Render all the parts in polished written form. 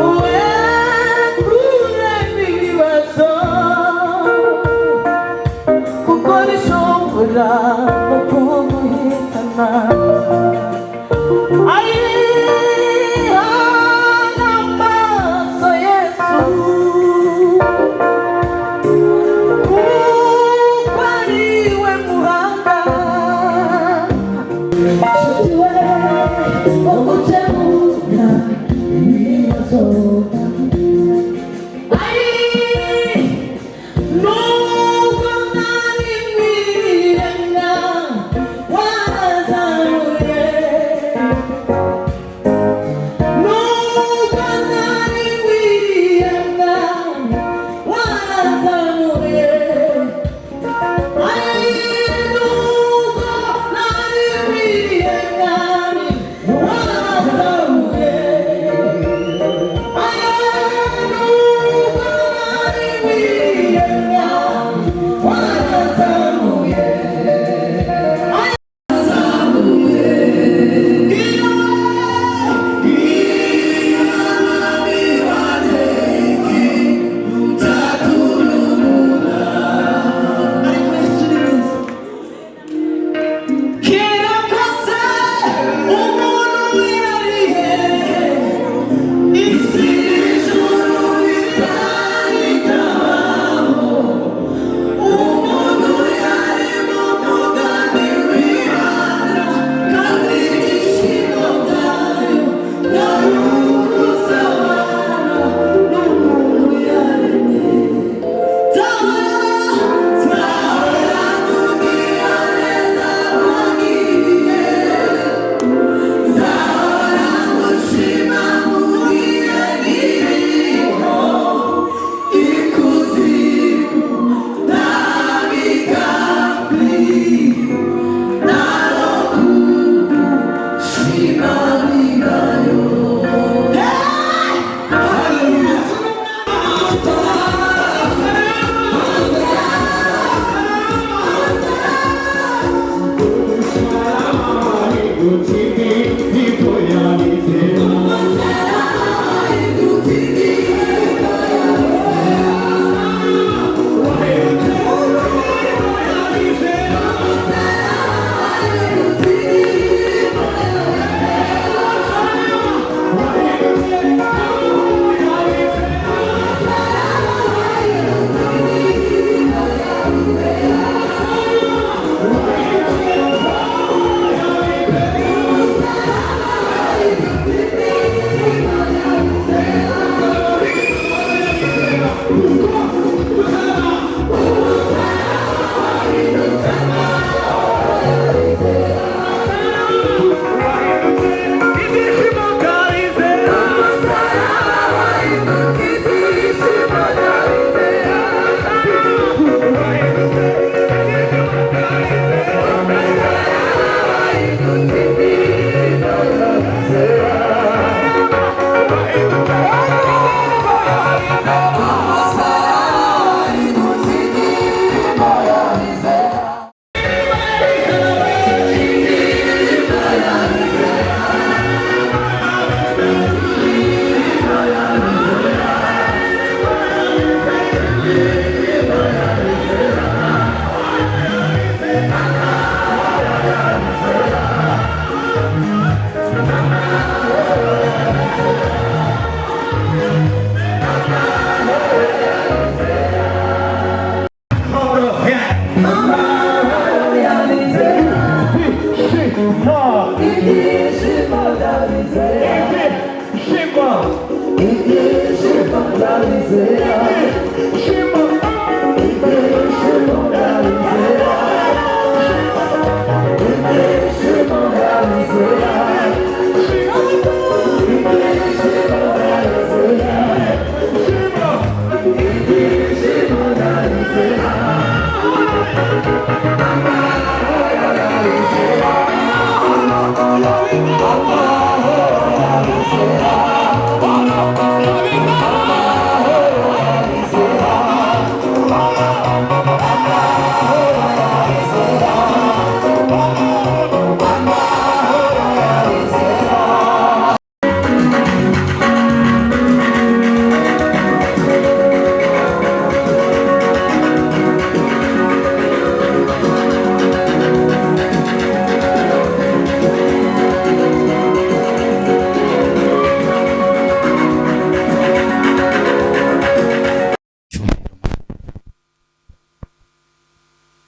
Uwe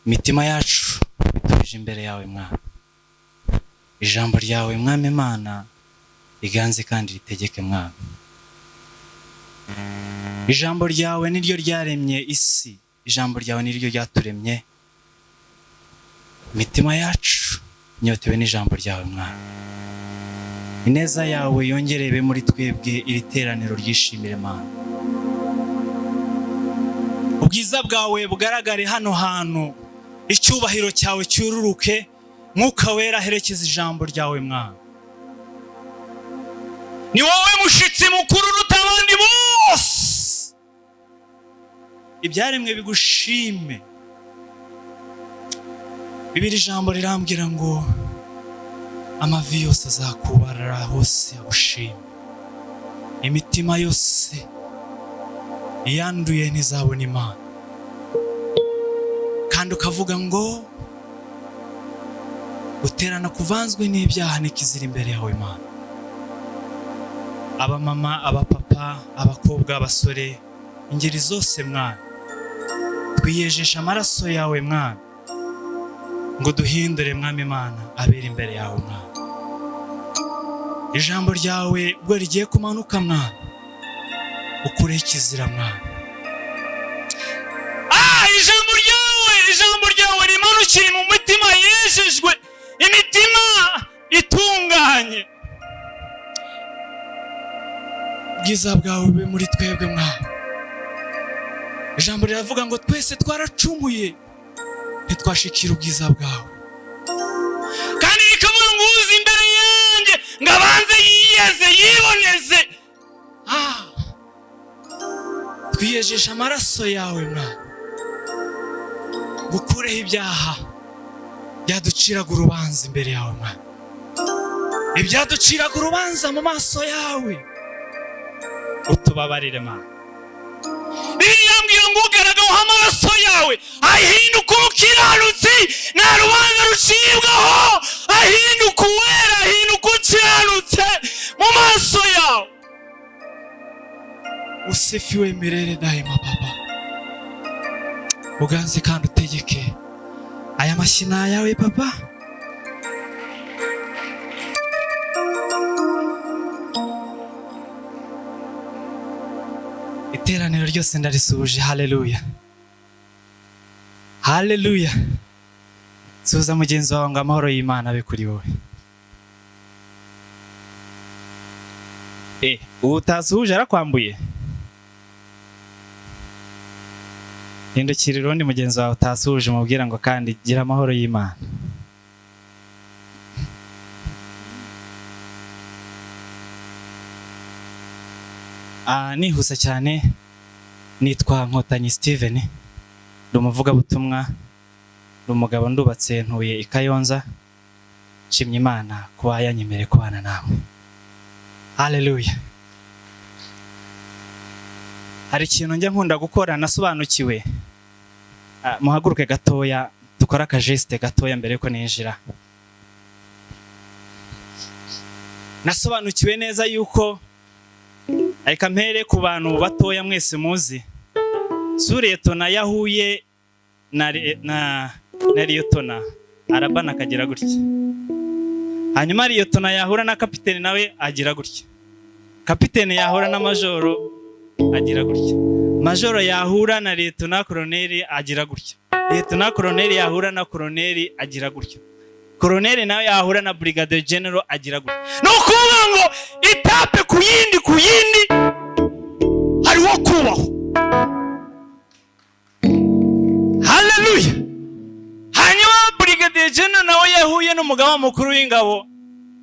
Imitima yacu ituje imbere yawe Mwami. Ijambo ryawe Mwami Imana riganze kandi ritegeke Mwami. Ijambo ryawe niryo ryaremye isi, ijambo ryawe niryo ryaturemye. Imitima yacu nyotewe n'ijambo ryawe Mwami. Ineza yawe yongerebe muri twebwe iri teraniro ryishimire Mana. Ubwiza bwawe bugaragare hano hantu. Icyubahiro cyawe cyururuke, Mwuka Wera herekeza ijambo ryawe Mwami. Ni wowe mushitsi mukuru uruta abandi bose. Ibyaremwe bigushime. Bibiri ijambo rirambwira ngo amavi yose azakubarara hose agushime. Imitima yose iyanduye ntizabona Imana. Kandi ukavuga ngo guterana kuvanzwe n'ibyaha nikizira imbere yawe Imana. Abamama, abapapa, abakobwa, abasore, ingeri zose Mwana, twiyejesha amaraso yawe Mwana ngo duhindure Mwami Imana abera imbere yawe Mwana. Ijambo ryawe ubwo rigiye kumanuka Mwana, ukure ikizira Mwana. Ijambo ryawe rimanukire mu mitima yejejwe, imitima itunganye. Ubwiza bwawe bube muri twebwe Mwana. Ijambo riravuga ngo twese twaracumuye ntitwashikira ubwiza bwawe. Kandi rikavuga ngo uzi imbere yanjye ngo abanze yiyeze yiboneze. Twiyejesha amaraso yawe Mwana, gukureho ibyaha byaduciraga urubanza imbere yawe Mwana. Ibyaduciraga urubanza mu maso yawe utubabarire Mana. Bibiliya yambwira ngo ugaragaho amaraso yawe ahinduka umukiranutsi, nta rubanza rucibwaho. Ahinduka uwera, ahinduka ukiranutse mu maso yawe. Usifiwe milele daima Baba. Uganze kandi utegeke aya mashina yawe Papa. Iteraniro ryose ndarisuje. Haleluya, haleluya. Suza mugenzi wawe ngo amahoro y'Imana abe kuri wowe. Utasuhuje arakwambuye. Hindukira urundi mugenzi wawe utasuhuje umubwira ngo kandi gira amahoro y'Imana. Nihuse cyane, nitwa Nkotanyi Steven, ndi umuvugabutumwa, ndi umugabo ndubatse, ntuye i Kayonza. Nshimye Imana kuba yanyemereye kubana nawe. Haleluya. Hari ikintu njya nkunda gukora nasobanukiwe. Muhaguruke gatoya dukora akajeste gatoya mbere yuko ninjira. Nasobanukiwe neza yuko ariko mpere ku bantu batoya mwese muzi. Liyetona yahuye na Liyetona arabana akagira gutya. Hanyuma Liyetona yahura na kapiteni nawe agira gutya. kapitene yahura na majoro agira gutya, majoro yahura na lieutenant colonel agira gutya, lieutenant colonel yahura na colonel agira gutya, colonel nawe yahura na brigadier general agira gutya. No kuvuga ngo itape ku yindi hari wo kubaho. Haleluya. Hanyuma brigadier general nawe yahuye n'umugaba mukuru w'ingabo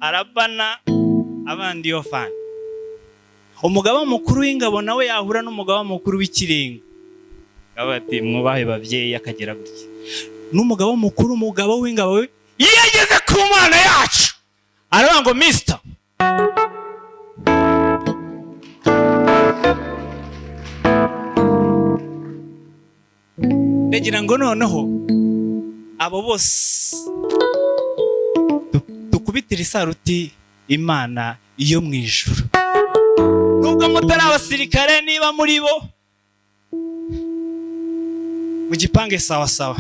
arabana abandi yofani. Umugaba mukuru w'ingabo nawe yahura n'umugaba mukuru w'ikirenga abati mwubahe bavyeyi akagira gutya. N'umugaba mukuru umugabo w'ingabo yageze ku mana yacu aravuga ngo mister ndagira ngo noneho abo bose dukubitira isaruti Imana iyo mu ijuru. Nubwo mutari abasirikare niba muri bo mugipange sawa sawa.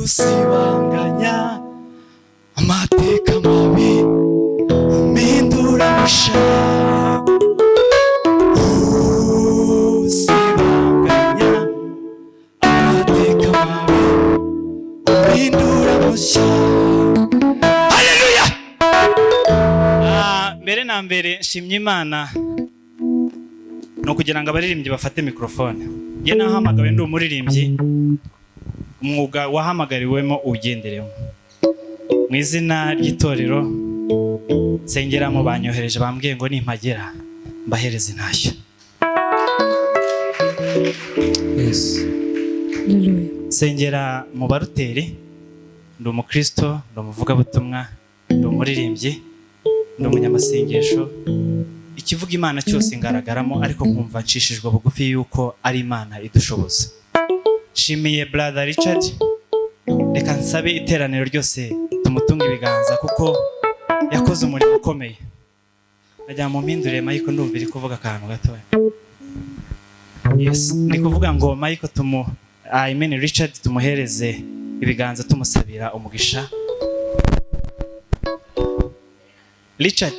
Usibanganya amateka mabi umindura musha. Usibanganya amateka mabi umindura musha. Haleluya. Mbere na mbere nshimye Imana no kugira ngo abaririmbyi bafate mikrofone. Ye nahamagawe ndi umuririmbyi, umwuga wahamagariwemo ugenderemo. Mu izina ry'itorero sengeramo banyohereje bambwiye ngo nimpagera mbahereze intashyo. Yes. Haleluya. Sengera mu baruteri, ndi umukristo, ndi umuvugabutumwa, ndi umuririmbyi, ndi umunyamasengesho. Ikivuga Imana cyose ngaragaramo, ariko nkumva nshishijwe bugufi yuko ari Imana idushoboza. Shimiye brother Richard, reka nsabe iteraniro ryose tumutunga ibiganza kuko yakoze umurimo ukomeye. Najya mu mpindure Michael ndumva iri kuvuga akantu gatoya. Yes, ndi kuvuga ngo Michael Richard tumuhereze ibiganza tumusabira umugisha. Richard.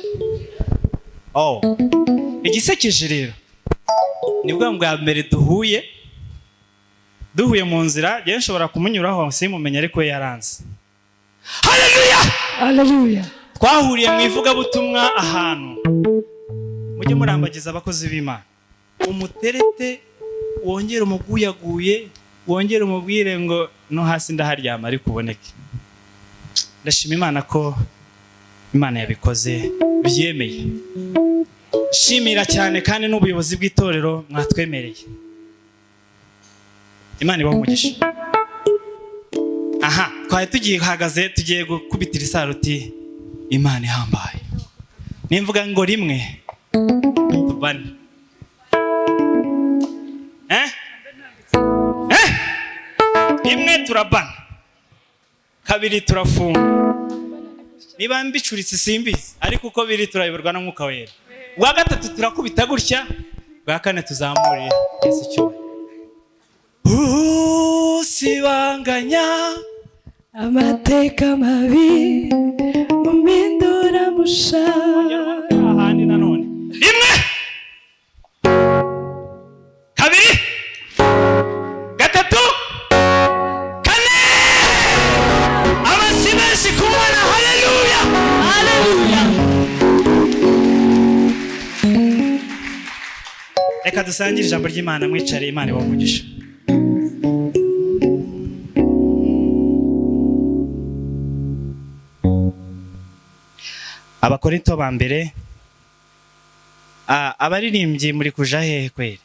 Oh. Igisekeje rero. Nibwo bwa mbere duhuye mu nzira, je nshobora kumunyuraho simumenya ariko yaranze. Haleluya! Haleluya. Twahuriye mu ivugabutumwa ahantu. Mujye murambagiza abakozi b'Imana. Umuterete wongera umuguyaguye, wongera umubwire ngo no hasi ndaharyama ariko uboneke. Ndashima Imana ko Imana yabikoze byemeye. Shimira cyane kandi n'ubuyobozi bw'itorero mwatwemereye. Imana ibaho umugisha. Aha, twari tugihagaze tugiye gukubitira isaruti Imana ihambaye. Nimvuga ngo rimwe tubane. Rimwe turabana. Kabiri turafunga. Niba mbicuritse simbizi, ariko uko biri turayoborwa na Mwuka Wera. Bwa gatatu turakubita gutya, bwa kane tuzamure Yesu cyo. Usibanganya amateka mabi umindura musha. Ahandi nanone. Rimwe. Kabiri. Gatatu. Kane. Abasibenshi kubona. Haleluya. Haleluya. Reka dusangire ijambo ry'Imana mwicare Imana ibaho umugisha. Abakorinto ba mbere, abaririmbyi muri kuja hehe kweri?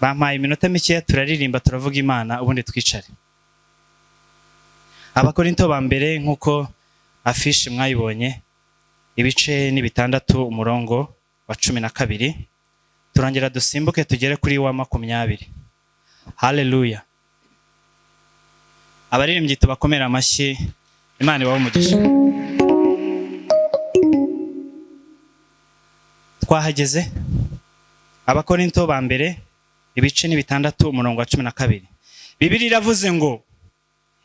Bampaye iminota mike turaririmba turavuga Imana ubundi twicare. Abakorinto ba mbere nkuko afishe mwayibonye, ibice ni 6 umurongo wa 12. Turangira dusimbuke tugere kuri wa 20. Haleluya. Abaririmbyi tubakomera amashyi, Imana ibaho umugisha. Twahageze. Abakorinto ba mbere ibice ni 6 umurongo wa 12. Bibiliya iravuze ngo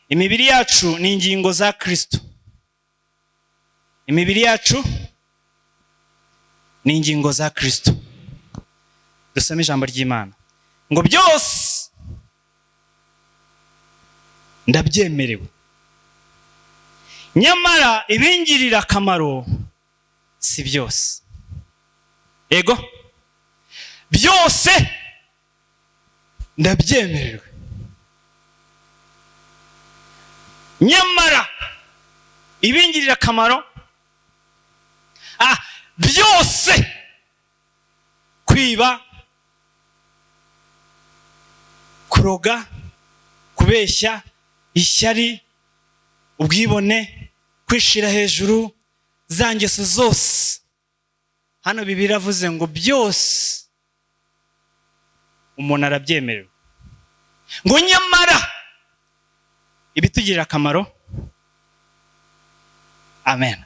imibiri yacu ni ingingo za Kristo. imibiri yacu ni ingingo za Kristo. Dusome ijambo ry'Imana ngo byose ndabyemerewe, nyamara ibingirira akamaro si byose. Ego, byose ndabyemerewe, nyamara ibingirira akamaro byose. Kwiba, kuroga, kubeshya, ishyari, ubwibone, kwishira hejuru, za ngeso zose. Hano Bibiliya iravuze ngo byose umuntu arabyemerewe, ngo nyamara ibitugirira akamaro. Amen.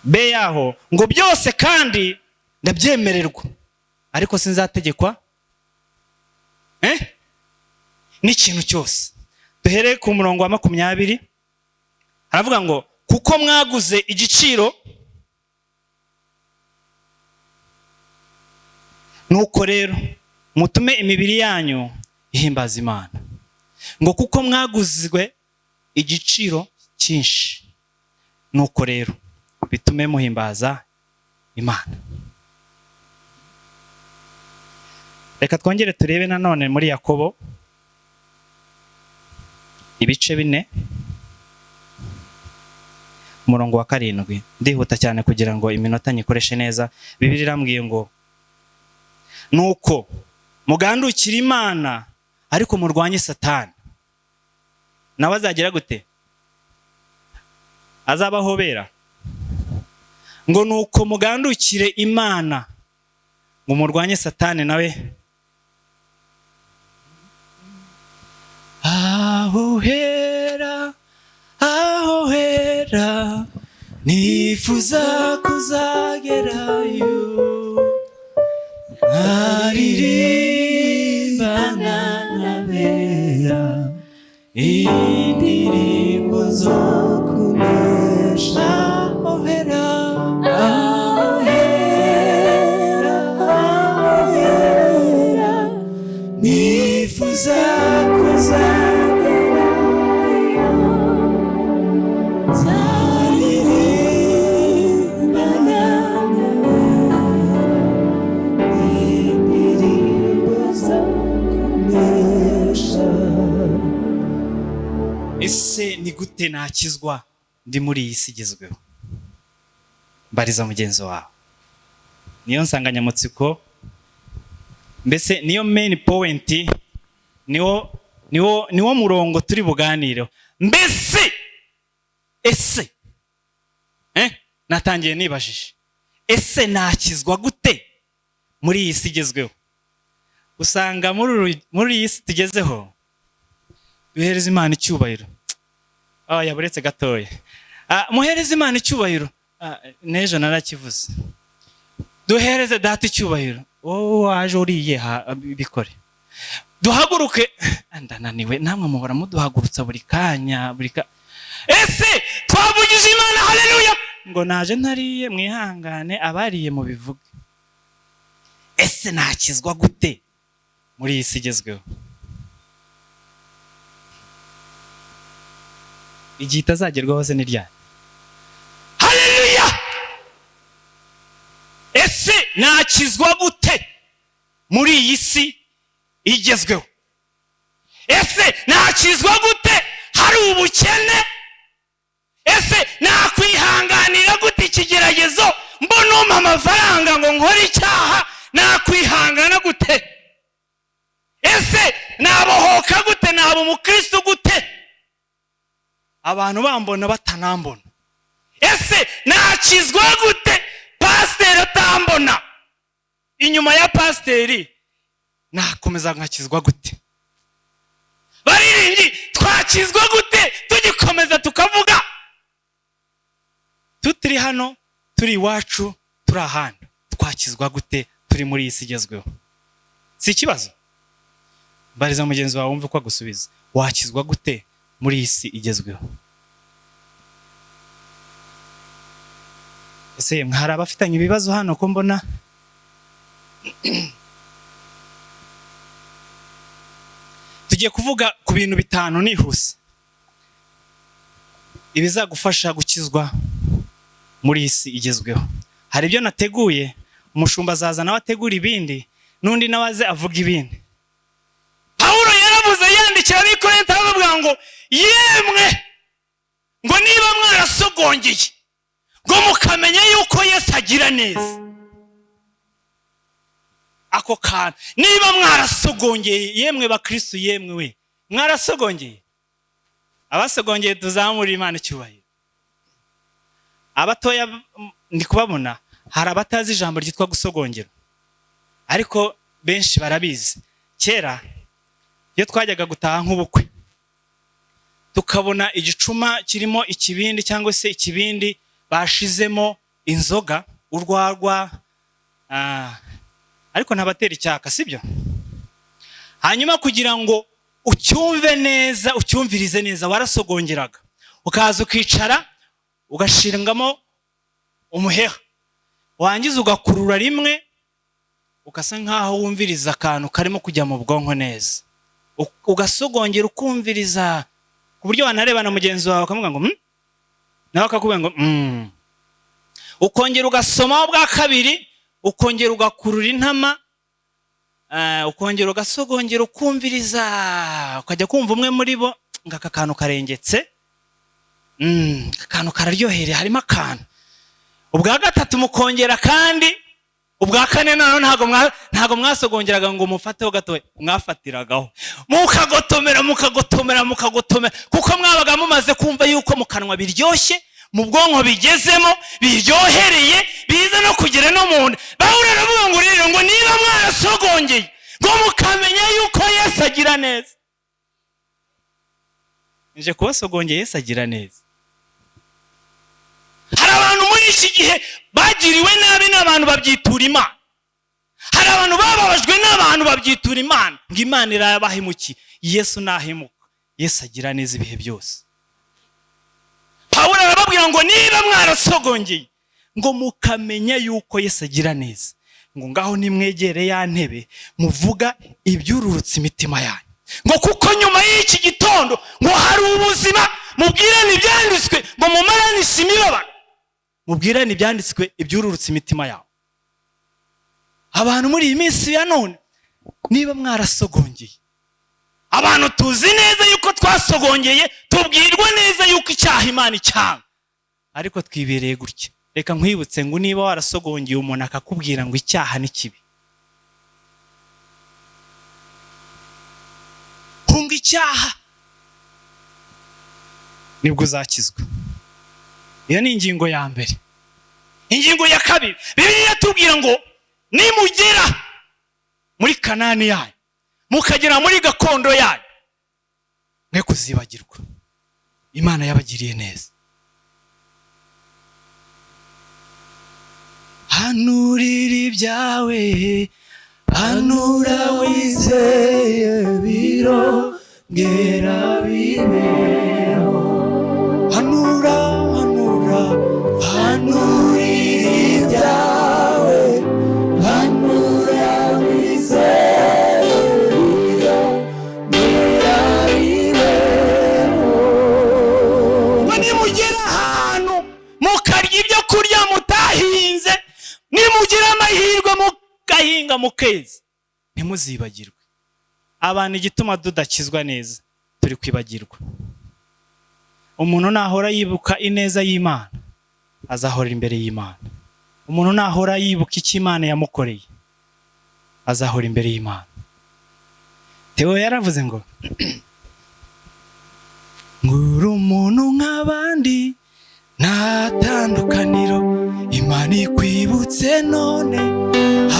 Be yaho ngo byose kandi ndabyemererwa, ariko sinzategekwa n'ikintu cyose. Duhere ku murongo wa 20, haravuga ngo kuko mwaguze igiciro, nuko rero mutume imibiri yanyu ihimbaza Imana. Ngo kuko mwaguzwe igiciro cyinshi, nuko rero bitume muhimbaza Imana. Reka twongere turebe nanone muri Yakobo ibice 4 umurongo wa 7. Ndihuta cyane kugira ngo iminota nyikoreshe neza. Bibiliya irambwiye ngo nuko mugandukira Imana ariko murwanye Satani, nawe azagira gute? Azabahobera. Ngo nuko mugandukire Imana ngo murwanye Satani nawe aho hera nifuza kuzagerayo, naririmbana n'abera indirimbo zo kunesha. Aho hera nifuza kuzagerayo, naririmbana n'abera indirimbo zo kunesha. Ese ni gute nakizwa ndi muri iyi si igezweho? Mbariza mugenzi wawe. Niyo nsanganyamatsiko, mbese niyo main point, niwo murongo turi buganireho. Mbese ese natangiye nibajije, ese nakizwa gute muri iyi si igezweho? Usanga muri iyi si tugezeho duhereza Imana icyubahiro. Yaburetse gatoya. Muhereza Imana icyubahiro. Nejo narakivuze. Duhereze Data icyubahiro. Waje uriye bikore. Duhaguruke. Ndananiwe, namwe muhora muduhagurutsa buri kanya. Ese twavugije Imana, haleluya! Ngo naje ntariye, mwihangane, abariye mu bivuge. Ese nakizwa gute muri iyi si igezweho? Igihe itazagerwaho se ni ryari? Haleluya! Ese nakizwa gute muri iyi si igezweho? Ese nakizwa gute hari ubukene? Ese nakwihanganira gute ikigeragezo mbona amafaranga ngo nkore icyaha? Nakwihangana gute? Ese nabohoka gute? naba umukristo gute abantu bambona batanambona? Ese nakizwa gute pasiteri atambona? Inyuma ya pasiteri nakomeza nkakizwa gute? Baririmbyi twakizwa gute tugikomeza tukavuga? Tutiri hano, turi iwacu, turi ahandi, twakizwa gute turi muri iyi si igezweho? Si ikibazo. Bariza mugenzi wawe wumve ko agusubiza. Wakizwa gute muri iyi si igezweho? ese mwari abafitanye ibibazo hano ko mbona tugiye kuvuga ku bintu bitanu nihuse ibizagufasha gukizwa muri isi igezweho. Hari ibyo nateguye, umushumba azaza nawe ategura ibindi, n'undi nawaze avuga ibindi. Pawulo yaravuze yandikira ab'Ikorinto avuga ngo yemwe ngo niba mwarasogongeye ngo mukamenya yuko Yesu agira neza. Ako kana niba mwarasogongeye yemwe bakristo yemwe we mwarasogongeye. Abasogongeye tuzamura Imana icyubahiro. Abatoya ndi kubabona hari abatazi ijambo ryitwa gusogongera, ariko benshi barabizi. Kera iyo twajyaga gutaha nk'ubukwe tukabona igicuma kirimo ikibindi cyangwa se ikibindi bashizemo inzoga urwarwa, ariko ntabatera icyaka, sibyo? Hanyuma kugira ngo ucyumve neza, ucyumvirize neza, warasogongeraga ukaza ukicara ugashingamo umuheha, wangiza ugakurura rimwe ukasa nkaho wumviriza akantu karimo kujya mu bwonko neza, ugasogongera ukumviriza ku buryo wanareba na mugenzi wawe akavuga ngo nawe akakubwira ngo ukongera ugasoma bwa kabiri, ukongera ugakurura intama, ukongera ugasogongera ukumviriza, ukajya kumva umwe muri bo ngaka kantu karengetse, akantu kararyohereye harimo akantu. Ubwa gatatu mukongera kandi ubwa kane nano ntago mwasogongeraga ngo mufateho gatoya, mwafatiragaho mukagotomera kuko mwabaga mumaze kumva yuko mu kanwa biryoshye, mu bwonko bigezemo biryohereye, biza no kugera no mu nda. Pawulo aravuga ngo rero ngo niba mwarasogongeye ngo mukamenya yuko Yesu agira neza. Nje kubasogongeye Yesu agira neza. Hari abantu muri iki gihe bagiriwe nabi n'abantu babyitura Imana. Hari abantu bababajwe n'abantu babyitura Imana, ngo Imana irabahemuki. Yesu nahemuka, Yesu agira neza ibihe byose. Pawulo arababwira ngo niba mwarasogongeye ngo mukamenya yuko Yesu agira neza, ngo ngaho nimwegere ya ntebe muvuga ibyururutse imitima yanyu, ngo kuko nyuma y'iki gitondo ngo hari ubuzima. Mubwirane ibyanditswe ngo mumaranishe imibabaro, mubwirane ibyanditswe ibyururutse imitima yawe. Abantu muri iyi minsi ya none niba mwarasogongeye, abantu tuzi neza yuko twasogongeye, tubwirwa neza yuko icyaha Imana icyanga, ariko twibereye gutya. Reka nkwibutse ngo niba warasogongeye umuntu akakubwira ngo icyaha ni kibi, hunga icyaha nibwo uzakizwa. Iyo ni ingingo ya mbere. Ingingo ya kabiri, Bibiliya tubwira ngo nimugera muri Kanani yanyu, mukagera muri gakondo yanyu, mwe kuzibagirwa Imana yabagiriye neza. Hanurira ibyawe, hanura wizeye birongera bibeho. Hanura ibyawe, hanura wizeye birongera bibeho. Nimugera ahantu mukarya ibyo kurya mutahinze, nimugira amahirwe mugahinga mukeza, ntimuzibagirwe. Abantu igituma tudakizwa neza turi kwibagirwa. Umuntu nahora yibuka ineza y'Imana azahora imbere y'Imana. Umuntu nahora yibuka icyo Imana yamukoreye azahora imbere y'Imana. Theo yaravuze ngo nguru umuntu nk'abandi nta tandukaniro, Imana ikwibutse none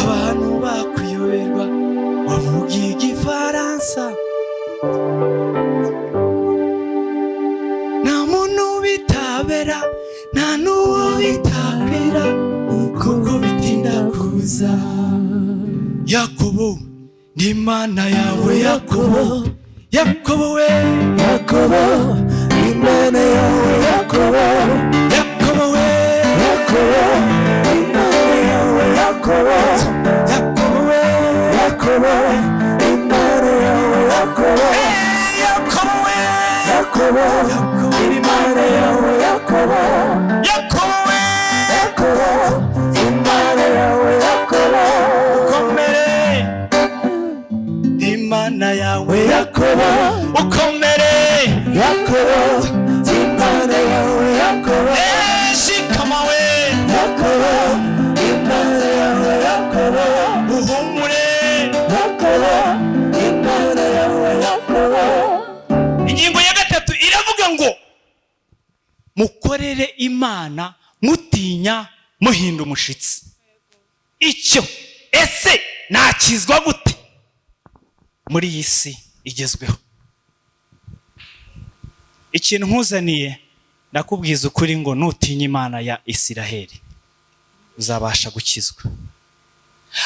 abantu bakuyoberwa, wavuga igifaransa nta muntu bitabera, nta n'uwo bitabira, kuko bitinda kuza. Yakobo ni Imana yawe, Yakobo we, Yakobo ni Imana yawe, Yakobo we, Yakobo Yakobo, Imana yawe Yakobo, Yakobo we, Yakobo, Imana yawe Yakobo, ukomere Imana yawe Yakobo, ukomere Yakobo, Imana yawe Yakobo, shikama we Yakobo, Imana yawe Yakobo, uhumure. Yakobo, Imana yawe Yakobo. Ingingo ya gatatu iravuga ngo mukorere Imana mutinya muhinda umushitsi. Icyo ese nakizwa gute muri iyi si igezweho? Ikintu nkuzaniye ndakubwiza ukuri ngo nutinya Imana ya Isiraheli uzabasha gukizwa.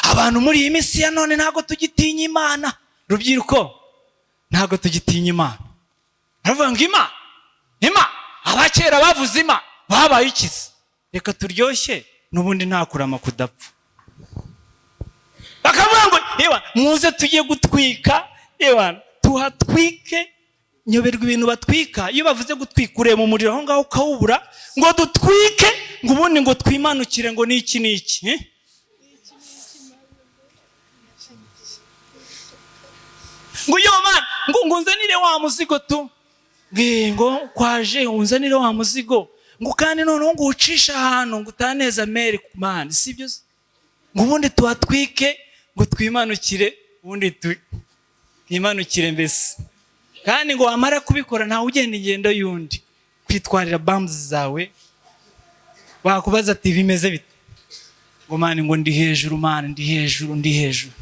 Abantu muri iyi minsi ya none ntago tugitinya Imana. Rubyiruko ntago tugitinya Imana. Baravuga ngo Imana abakera bavuze Imana babaye ikizi, reka turyoshye n'ubundi ntakurama kudapfa. Bakavuga ngo muze tugiye gutwika, tuhatwike. Nyoberwa ibintu batwika. Iyo bavuze gutwika ureba umuriro aho ngaho ukawubura, ngo dutwike ngo ubundi ngo twimanukire ngo niki niki. Ngo Mana ngo unzanire wa muzigo tu, ngo kwaje unzanire wa muzigo, ngo kandi noneho ngo ucisha ahantu ngo utaneza mere ku Mana, sibyo? Ngo ubundi tuhatwike ngo twimanukire, ubundi twimanukire mbese. Kandi ngo wamara kubikora ntawe ugenda ingendo y'undi kwitwarira bams zawe, bakubaza ati bimeze bite, ngo Mana ngo ndi hejuru, Mana ndi hejuru, ndi hejuru.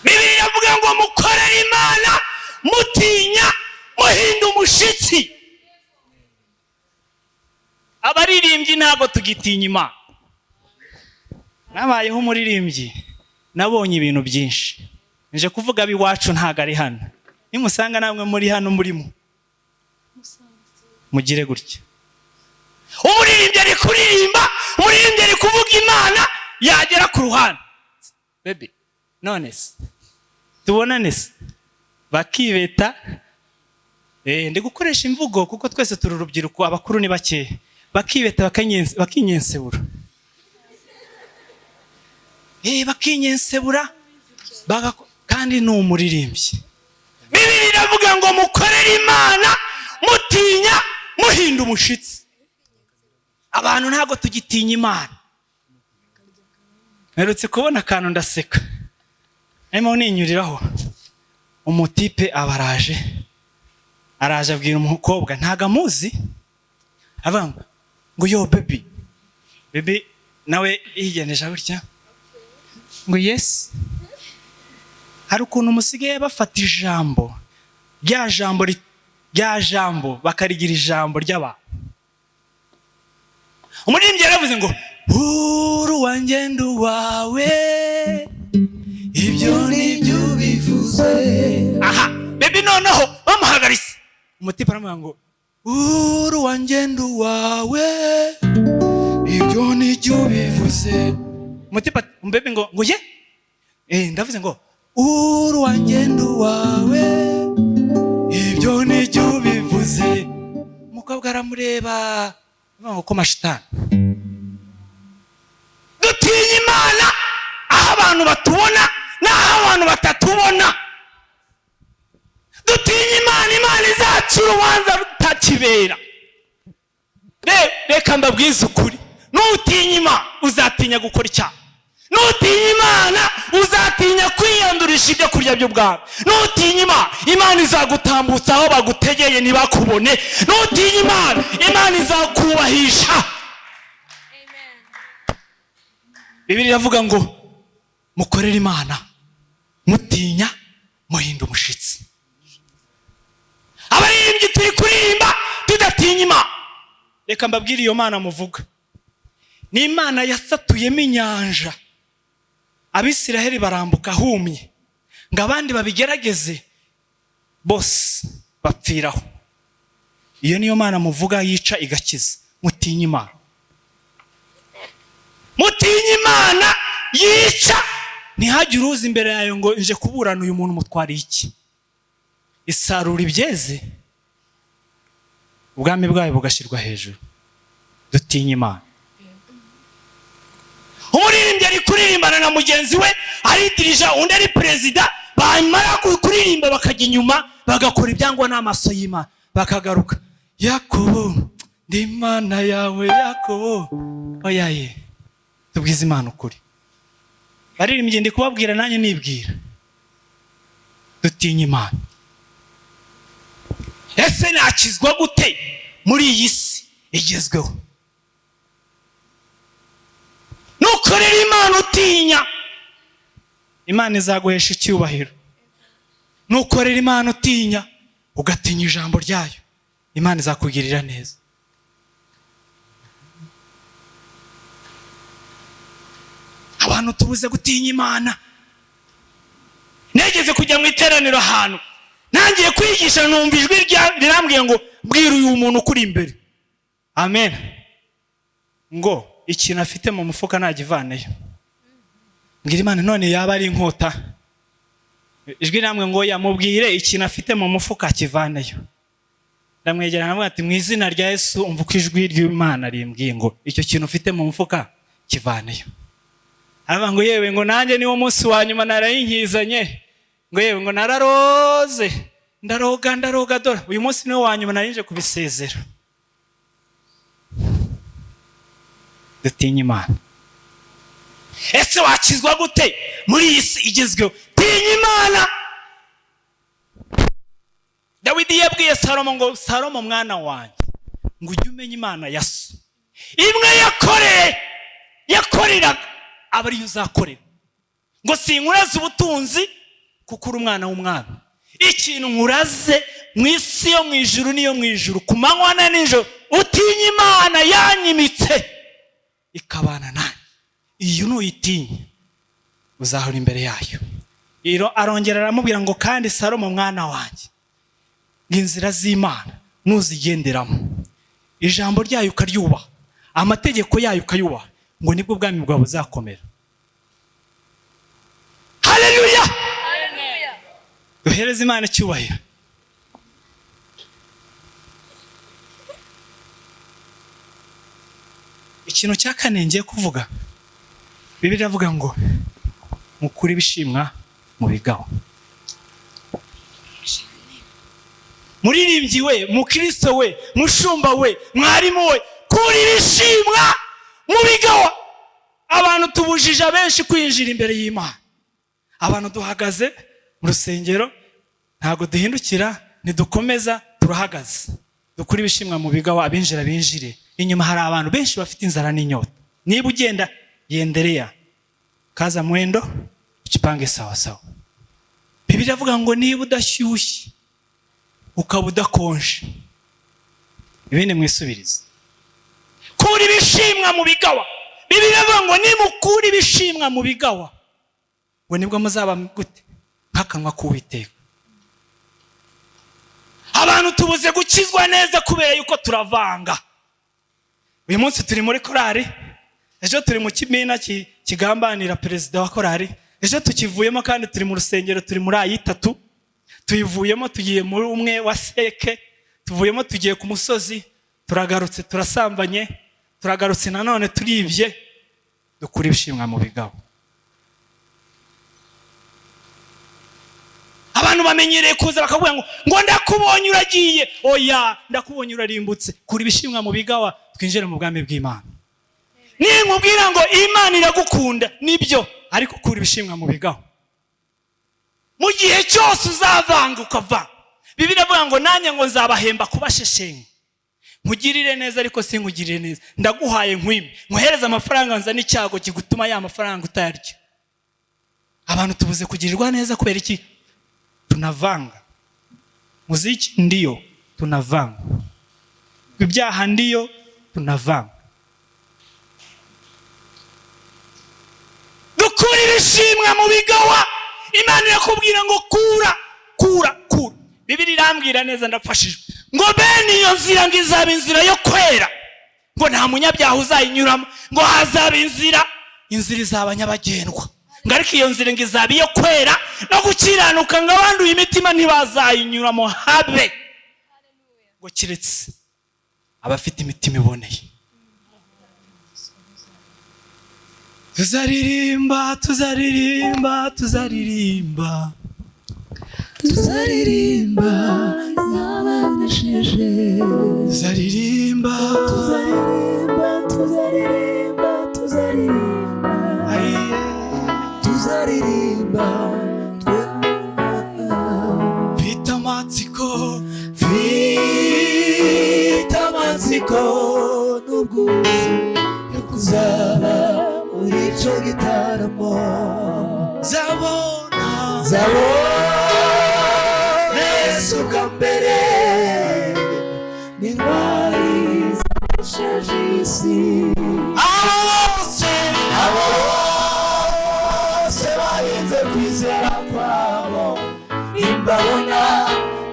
Bibiliya ivuga ngo mukorere Imana mutinya muhinda umushitsi. Abaririmbyi ntago tugitinya Imana. Nabayeho umuririmbyi nabonye ibintu byinshi. Nje kuvuga biwacu ntago ari hano. Nimusanga namwe muri hano murimo mugire gutya. Umuririmbyi ari kuririmba, umuririmbyi ari kuvuga Imana, yagera ku ruhande. Baby, none se tubonane se bakibeta. Ndi gukoresha imvugo kuko twese turi urubyiruko, abakuru ni bake. Bakibeta bakinyensebura. Bakinyensebura kandi ni umuririmbyi. Bibiliya iravuga ngo mukorere Imana mutinya muhinda umushitsi. Abantu ntago tugitinya Imana. Merutse kubona akantu ndaseka. Arimo ninyuriraho. Umutipe abaraje. Araje abwira umukobwa ntago amuzi. Avanga ngo yo baby. Baby nawe yigeneje gutya. Ngo yes. Hari ukuntu musigaye bafata ijambo. Rya jambo bakarigira ijambo ry'abantu. Umuririmbyi yaravuze ngo uru wanjye ndu wawe, ibyo nibyo bivuze. Aha, baby noneho bamuhagaritse. Umutipe aravuga ngo uru wanjye ndu wawe, ibyo nibyo bivuze. Umutipe baby ngo ye? Ndavuze ngo uru wanjye ndu wawe, ibyo nibyo bivuze. Umukobwa aramureba ngo ko mashitani. Dutinya Imana aho abantu batubona n'aho abantu batatubona. Dutinya Imana, Imana izaca urubanza rutakibera. Reka mbabwize ukuri, nutinya Imana uzatinya gukora icyaha. Nutinya Imana uzatinya kwiyandurisha ibyo kurya by'ubwami. Nutinya Imana, Imana izagutambutsa aho bagutegeye ntibakubone. Nutinya Imana, Imana izakubahisha. Amen. Bibiliya iravuga ngo mukorere Imana mutinya muhinda umushitsi. Abaririmbyi turi kuririmba tudatinya Imana. Reka mbabwire iyo Mana muvuga ni Imana yasatuyemo inyanja, Abisiraheli barambuka humye, ngo abandi babigerageze bose bapfiraho. Iyo niyo Mana muvuga yica igakiza. Mutinya Imana. Mutinya Imana yica. Ntihagire uza imbere yayo ngo nje kuburana uyu muntu mutwariye iki. isarura ibyeze ubwami bwayo bugashyirwa hejuru. Dutinya Imana. Umuririmbyi ari kuririmbana na mugenzi we aridirija, undi ari perezida, bamara kuririmba bakajya inyuma bagakora ibyangwa n'amaso y'Imana bakagaruka. Yakobo ndi Imana yawe Yakobo. Oyaye tubwize Imana ukuri. Baririmbyi ndi kubabwira nanjye nibwira. Dutinya Imana. Ese nakizwa gute muri iyi si igezweho? Nukorera Imana utinya, Imana izaguhesha icyubahiro. Nukorera Imana utinya, ugatinya ijambo ryayo, Imana izakugirira neza. Abantu tubuze gutinya Imana. Negeze kujya mu iteraniro ahantu, nangiye kwigisha numva ijwi rirambwiye ngo bwira uyu muntu kuri imbere. Amen. Ngo ikintu afite mu mufuka nagivaneyo. Mbwira Imana none yaba ari inkota. Ijwi namwe ngo yamubwire ikintu afite mu mufuka kivaneyo. Ndamwegera namwe ati mu izina rya Yesu umva ko ijwi ry'Imana rimbwiye ngo icyo kintu ufite mu mufuka kivaneyo. Aba ngo yewe ngo nanjye niwo munsi wa nyuma narayinkizanye. Ngo yewe ngo nararoze. Ndaroga dore uyu munsi niwo wa nyuma narinje kubisezera. Dutinya Imana. Ese wakizwa gute muri iyi si igezweho? Tinya Imana. Dawidi yabwiye Salomo ngo Salomo mwana wanjye ngo ujye umenya Imana ya so. Imwe yakoreraga aba ariyo uzakorera. Ngo sinkuraze ubutunzi kuko uri umwana w'umwami. Ikintu nkuraze mu isi yo mu ijuru niyo mu ijuru, ku manywa na nijoro utinya Imana yanyimitse ikabana nanjye. Iyo nuyitinya uzahora imbere yayo. Arongera aramubwira ngo kandi Salomo mwana wanjye inzira z'Imana nuzigenderamo, ijambo ryayo ukaryubaha, amategeko yayo ukayubaha, ngo nibwo ubwami bwawe buzakomera. Haleluya. Duhereze Imana icyubahiro. Ikintu cya kane ngiye kuvuga, Bibiliya iravuga ngo mukuri bishimwa mu bigawa. Muririmbyi we, mukristo we, mushumba we, mwarimu we, kuri bishimwa mu bigawa. Abantu tubujije abenshi kwinjira imbere y'Imana. Abantu duhagaze mu rusengero, ntago duhindukira, nidukomeza turahagaze. Dukuri bishimwa mu bigawa, abinjira binjire. Inyuma hari abantu benshi bafite inzara n'inyota. Niba ugenda yenderea, kaza mwendo ukipange sawa sawa. Bibiliya iravuga ngo niba udashyushye ukaba udakonje, ibindi mwisubirize. Kuri bishimwa mu bigawa. Bibiliya iravuga ngo nimukuri bishimwa mu bigawa, ngo nibwo muzaba gute nk'akanwa k'Uwiteka. Abantu tubuze gukizwa neza kubera yuko turavanga. Uyu munsi turi muri korari, ejo turi mu kimina kigambanira perezida wa korari, ejo tukivuyemo kandi turi mu rusengero, turi muri ayitatu, tuyivuyemo tugiye muri umwe wa seke, tuvuyemo tugiye ku musozi, turagarutse turasambanye, turagarutse nanone turibye. Dukuri bishimwa mu bigawa. Abantu bamenyereye kuza bakavuga ngo ndakubonye uragiye. Oya, ndakubonye urarimbutse. Kuri bishimwa mu bigawa twinjire mu bwami bw'Imana. Ninkubwira ngo Imana iragukunda nibyo, ariko kuri bishimwa mu bigawa. Mu gihe cyose uzavanga ukava. Bibiliya iravuga ngo nanjye ngo nzabahemba kubasheshenga. Nkugirire neza ariko sinkugirire neza. Ndaguhaye nkwime. Muhereza amafaranga nza n'icyago kigutuma ya mafaranga utayarya. Abantu tubuze kugirirwa neza kubera iki? Tunavanga. Muziki ndiyo tunavanga. Ibyaha ndiyo tunavanga. Dukuri bishimwa mu bigawa. Imana irakubwira ngo kura. Bibiliya irambwira neza ndafashijwe. Ngo bene iyo nzira ngo izaba inzira yo kwera. Ngo nta munyabyaha uzayinyuramo. Ngo hazaba inzira izaba nyabagendwa. ngariko iyo nzira ngizaba iyo kwera no gukiranuka ngo abanduye imitima ntibazayinyuramo habe ngo kiretse abafite imitima iboneye. Tuzaririmba tuzaririmba tuzaririmba tuzaririmba zabanesheje tuzaririmba tuzaririmba tuzaririmba tuzaririmba tuzaririmba mfite amatsiko n'ubwuzu yo kuzaba muri ico gitaramo zabona Yesu bwa mbere n'intwari zanesheje isi abo bose barinze kwizera kwabo imbabona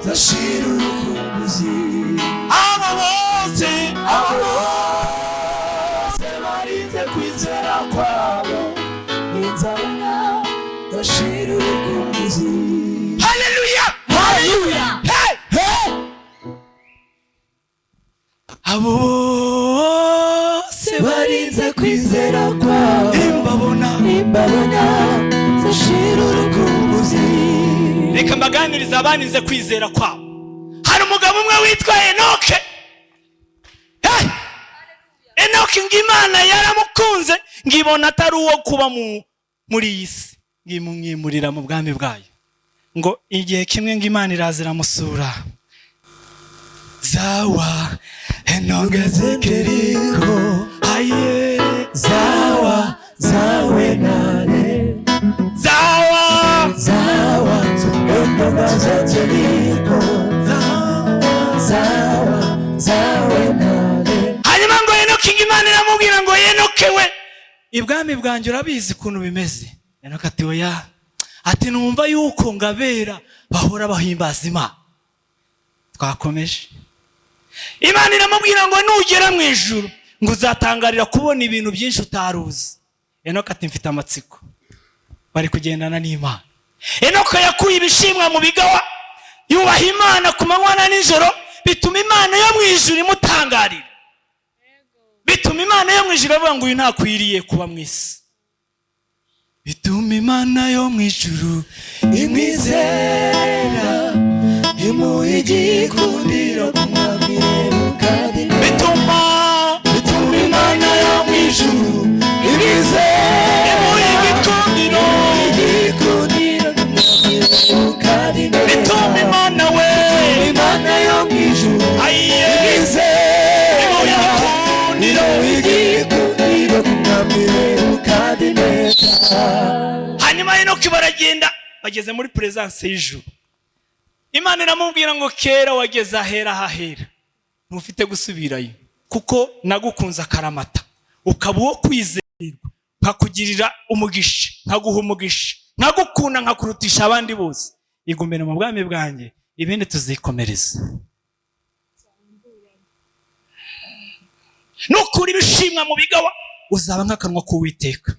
zashira urukumbuzi abo bose barinze kwizera kwabo inzabona zashira urukumbuzi. haleluya Haleluya. hey Hey. abo bose barinze kwizera kwabo imbabona zashira urukumbuzi. reka mbaganiriza abanize kwizera kwabo. hari umugabo umwe witwa Enoke. hey Enoke ng'Imana yaramukunze ngibona atari uwo kuba muri iyi si ngimumwimurira mu bwami bwayo ngo igihe kimwe ng'Imana iraziramusura zawa Enoke zikiriko aye zawe nane zawa Enoke zikiriko zawe nane. hanyuma ngo Enoke ng'Imana iramubwira ngo Enoke we ibwami bwanjye urabizi ukuntu bimeze. Enoke ati oya, ati numva yuko ngabera bahora bahimbaza Imana. Twakomeje. Imana iramubwira ngo nugera mu ijuru ngo uzatangarira kubona ibintu byinshi utaruzi. Enoke ati mfite amatsiko. Bari kugendana n'Imana. Enoke yakuye ibishimwa mu bigawa yubaha Imana ku manywa na nijoro, bituma Imana yo mu ijuru imutangarira. Bituma Imana yo mu ijuru avuga ngo uyu ntakwiriye kuba mu isi. Bituma Imana yo mu ijuru imwizera imuha igikundiro kumwambira kandi bituma Imana yo mu ijuru imwizera imuha igikundiro kumwambira kandi bituma Imana we Imana yo mu ijuru imwizera imuha igikundiro kumwambira kandi hanyuma Enoke baragenda bageze muri presence y'ijuru. Imana iramubwira ngo kera wageze ahera hahera ntufite gusubirayo kuko nagukunze akaramata ukaba uwo kwizerwa nkakugirira umugisha nkaguha umugisha nkagukunda nkakurutisha abandi bose. Igumire mu bwami bwanjye ibindi tuzikomereza. Nukuri ibishimwa mu bigawa uzaba nk'akanwa k'Uwiteka.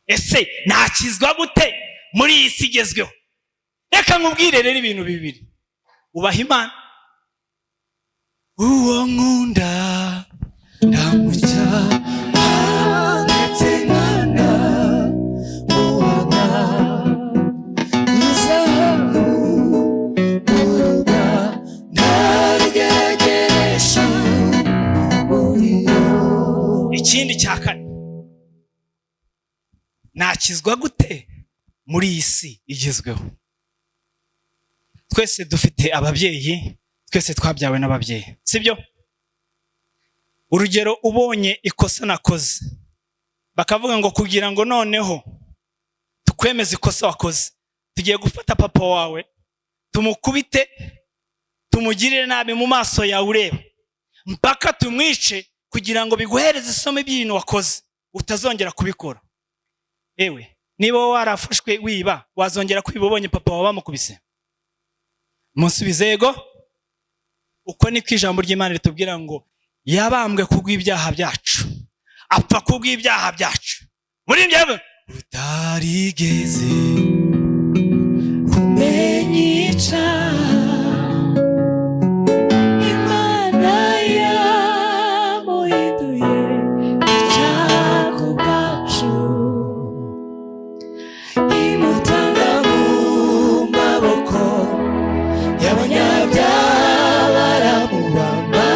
Ese nakizwa gute muri iyi si igezweho? Reka nkubwire rero ibintu bibiri. Ubaha Imana. Uwo nkunda ndamucya ndetse nkana muhana izahabu muruga ntaryegeresha muriyo. ikindi cya kane. Nakizwa gute muri iyi si igezweho? Twese dufite ababyeyi, twese twabyawe n'ababyeyi, sibyo? Urugero ubonye ikosa nakoze bakavuga ngo kugira ngo noneho tukwemeze ikosa wakoze tugiye gufata papa wawe tumukubite tumugirire nabi mu maso yawe ureba mpaka tumwice kugira ngo biguhereze isomo by'ibintu wakoze utazongera kubikora. Ewe niba warafashwe wiba wazongera kwiba ubonye papa wawe bamukubise? Munsubize yego. Uko niko ijambo ry'Imana ritubwira ngo yabambwe kubw'ibyaha byacu apfa kubw'ibyaha byacu. Muri ibyo utarigeze kumenya icyaha Imana yamuhinduye icyaha ku bwacu imutanga mu maboko y'abanyabyaha baramubamba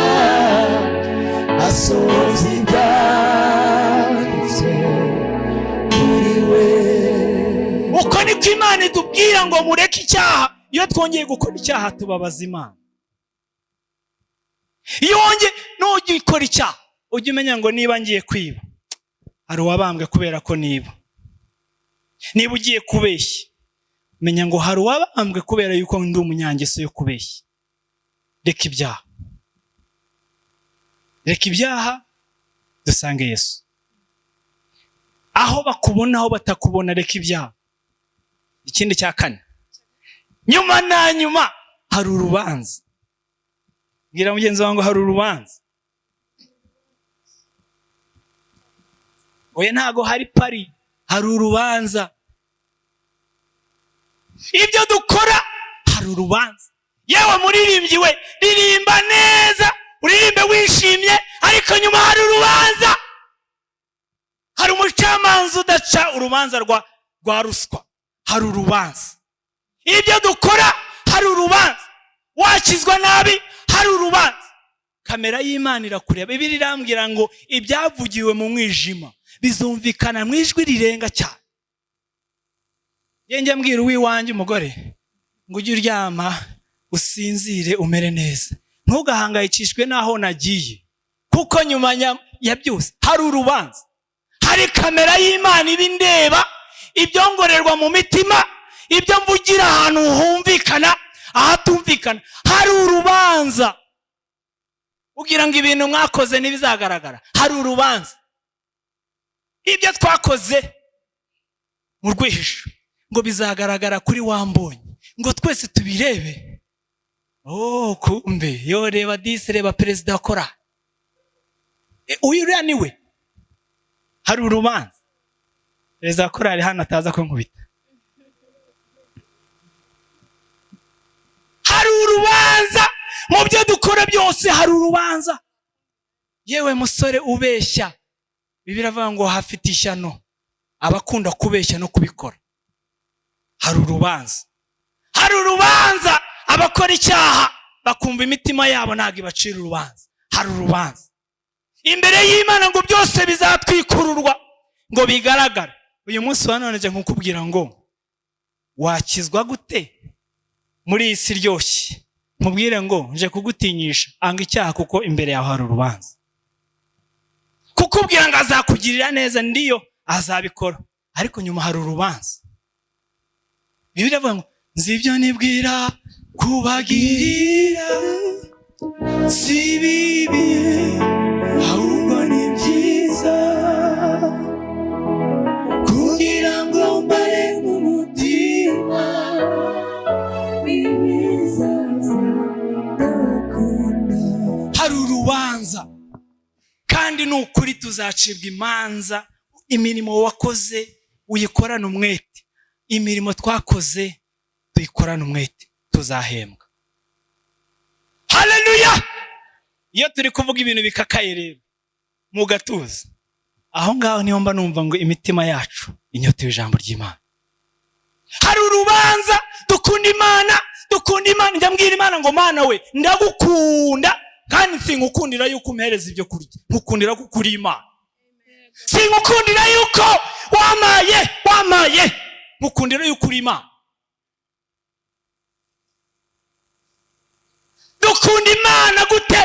asohoza ibyanditswe kuri we. uko niko Imana itubwira ngo mureke icyaha. Iyo twongeye gukora icyaha tubabaza Imana. Iyo wongeye nujya ukora icyaha ujye umenya ngo niba ngiye kwiba hari uwabambwe kubera ko niba ugiye kubeshya menya ngo hari uwabambwe kubera yuko ndi umunyangeso yo kubeshya. Reka ibyaha, reka ibyaha dusange Yesu. Aho bakubona aho batakubona reka ibyaha. Ikindi cya kane, nyuma na nyuma hari urubanza. Bwira mugenzi wangu hari urubanza. Oya ntago hari pari, hari urubanza. Ibyo dukora hari urubanza. Yewe muririmbyi we, ririmba neza, uririmbe wishimye, ariko nyuma hari urubanza. Hari umucamanza udaca urubanza rwa ruswa. Hari urubanza. Ibyo dukora hari urubanza. Wakizwa nabi hari urubanza. Kamera y'Imana irakureba. Bibiliya irambwira ngo ibyavugiwe mu mwijima bizumvikana mu ijwi rirenga cyane. Yenge mbwira uwiwanjye umugore ngo ujye uryama usinzire umere neza. Ntugahangayikishwe naho nagiye. Kuko nyuma ya byose hari urubanza. Hari kamera y'Imana ibindeba, ibyongorerwa mu mitima, ibyo mvugira ahantu humvikana, ahatumvikana. Hari urubanza. Ugira ngo ibintu mwakoze ntibizagaragara. Hari urubanza. Ibyo twakoze mu rwihisho ngo bizagaragara kuri wambonye, ngo twese tubirebe. Oh kumbe yo reba disi, reba perezida akora. Uyu niwe. Hari urubanza. Perezida akora ari hano ataza ko nkubita. Hari urubanza. Mu byo dukora byose hari urubanza. Yewe musore ubeshya, Bibiliya iravuga ngo hafite ishyano abakunda kubeshya no kubikora. Hari urubanza. Hari urubanza abakora icyaha bakumva imitima yabo ntabwo ibacira urubanza. Hari urubanza. Imbere y'Imana ngo byose bizatwikururwa ngo bigaragare. Uyu munsi wa none nje nkukubwira ngo wakizwa gute muri iyi si ryoshye. Mubwire ngo nje kugutinyisha anga icyaha kuko imbere yawe hari urubanza. Kukubwira ngo azakugirira neza ndiyo azabikora, ariko nyuma hari urubanza. Bibiliya ivuga ngo nzibyo nibwira kubagirira si bibi ahubwo ni byiza, kugira ngo mbare mu mutima ibizaza ndakunda. Hari urubanza. Kandi nukuri tuzacibwa imanza. Imirimo wakoze uyikorana umwete, imirimo twakoze tuyikorana umwete, tuzahembwa. Haleluya. Iyo turi kuvuga ibintu bikakaye rero mu gatuza, aho ngaho niho mba numva ngo imitima yacu inyotewe ijambo ry'Imana. Hari urubanza. Dukunda Imana, dukunda Imana. Njya mbwira Imana ngo Mana we ndagukunda, kandi sinkukundira yuko umpereza ibyo kurya, nkukundira kuko uri Imana. Sinkukundira yuko wamaye, nkukundira yuko uri Imana. Dukunda Imana gute?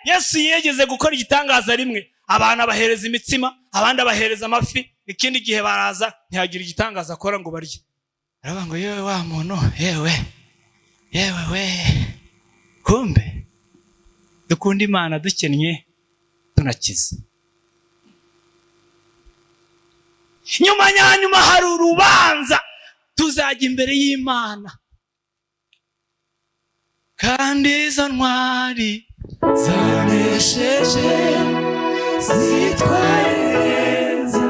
Yesu yegeze gukora igitangaza rimwe, abantu abahereza imitsima, abandi abahereza amafi. Ikindi gihe baraza ntihagira igitangaza akora ngo barye. Aravuga ngo yewe wa muntu, yewe we, kumbe dukunda Imana dukennye tunakiza. Nyuma hari urubanza. Tuzajya imbere y'Imana, kandi izo ntwari zanesheje zitwaye neza.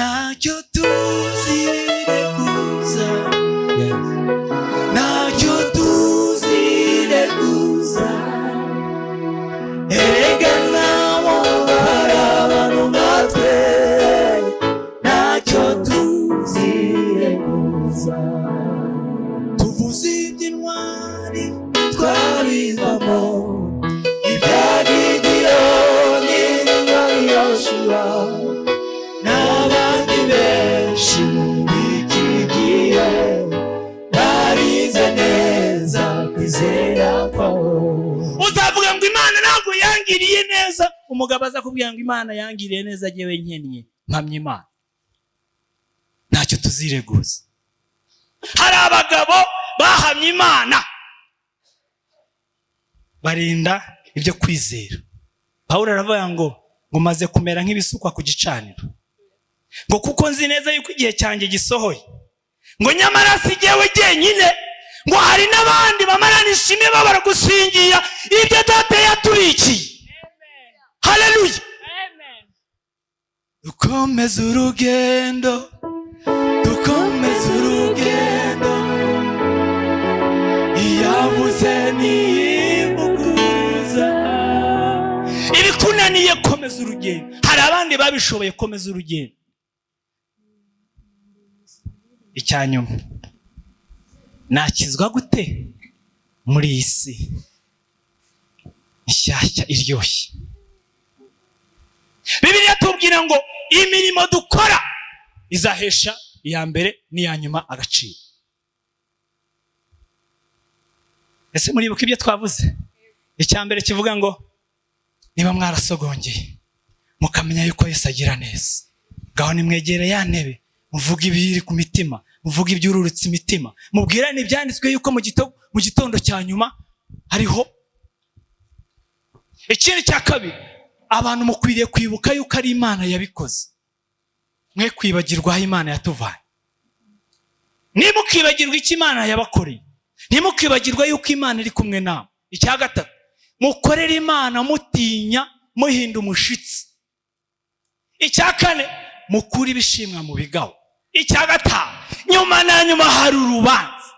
ntacyo tuzireguza, ntacyo tuzireguza, erega nabo bari abantu natwe, ntacyo tuzireguza, tuvuze iby'intwari twabivamo, ibyagigiyoni n'Yosuwa n'abandi benshi b'iki gihe barize neza kwizera kwawe. Uzavuga ngo Imana ntabwo yangiriye neza, umugabo aza kubwira ngo Imana yangiriye neza, jyewe nkennye mpamya Imana. Ntacyo tuzireguza. Hari abagabo bahamye Imana barinda ibyo kwizera. Pawulo aravuga ngo maze kumera nk'ibisukwa ku gicaniro, ngo kuko nzi neza yuko igihe cyanjye gisohoye, ngo nyamara si jyewe jyenyine, ngo hari n'abandi bamarana ishimwe babara gusingira ibyo data yaturikiye. Haleluya. Dukomeze urugendo, dukomeze urugendo, iyavuze nivuguruza. Ibikunaniye komeza urugendo. Hari abandi babishoboye, komeza urugendo. Icyanyuma, nakizwa gute muri iyi si nshyashya iryoshye? Bibiliya tubwira ngo imirimo dukora izahesha iya mbere n'iya nyuma agaciro. Ese muribuka ibyo twavuze? Icya mbere kivuga ngo niba mwarasogongeye mukamenya yuko Yesu agira neza, ngaho nimwegere ya ntebe, muvuga ibiri ku mitima, muvuga ibyururutse imitima, mubwirane ibyanditswe yuko mu gitondo cya nyuma hariho. Ikindi cya kabiri, abantu mukwiriye kwibuka yuko ari Imana yabikoze, mwe kwibagirwa aho Imana yatuvanye. Nimukibagirwa icyo Imana yabakoreye, ntimukibagirwa yuko Imana iri kumwe nawe. Icya gatatu, mukorere Imana mutinya, muhinda umushitsi. Icya kane, mukure ibishimwa mu bigaho. Icya gatanu, nyuma na nyuma hari urubanza.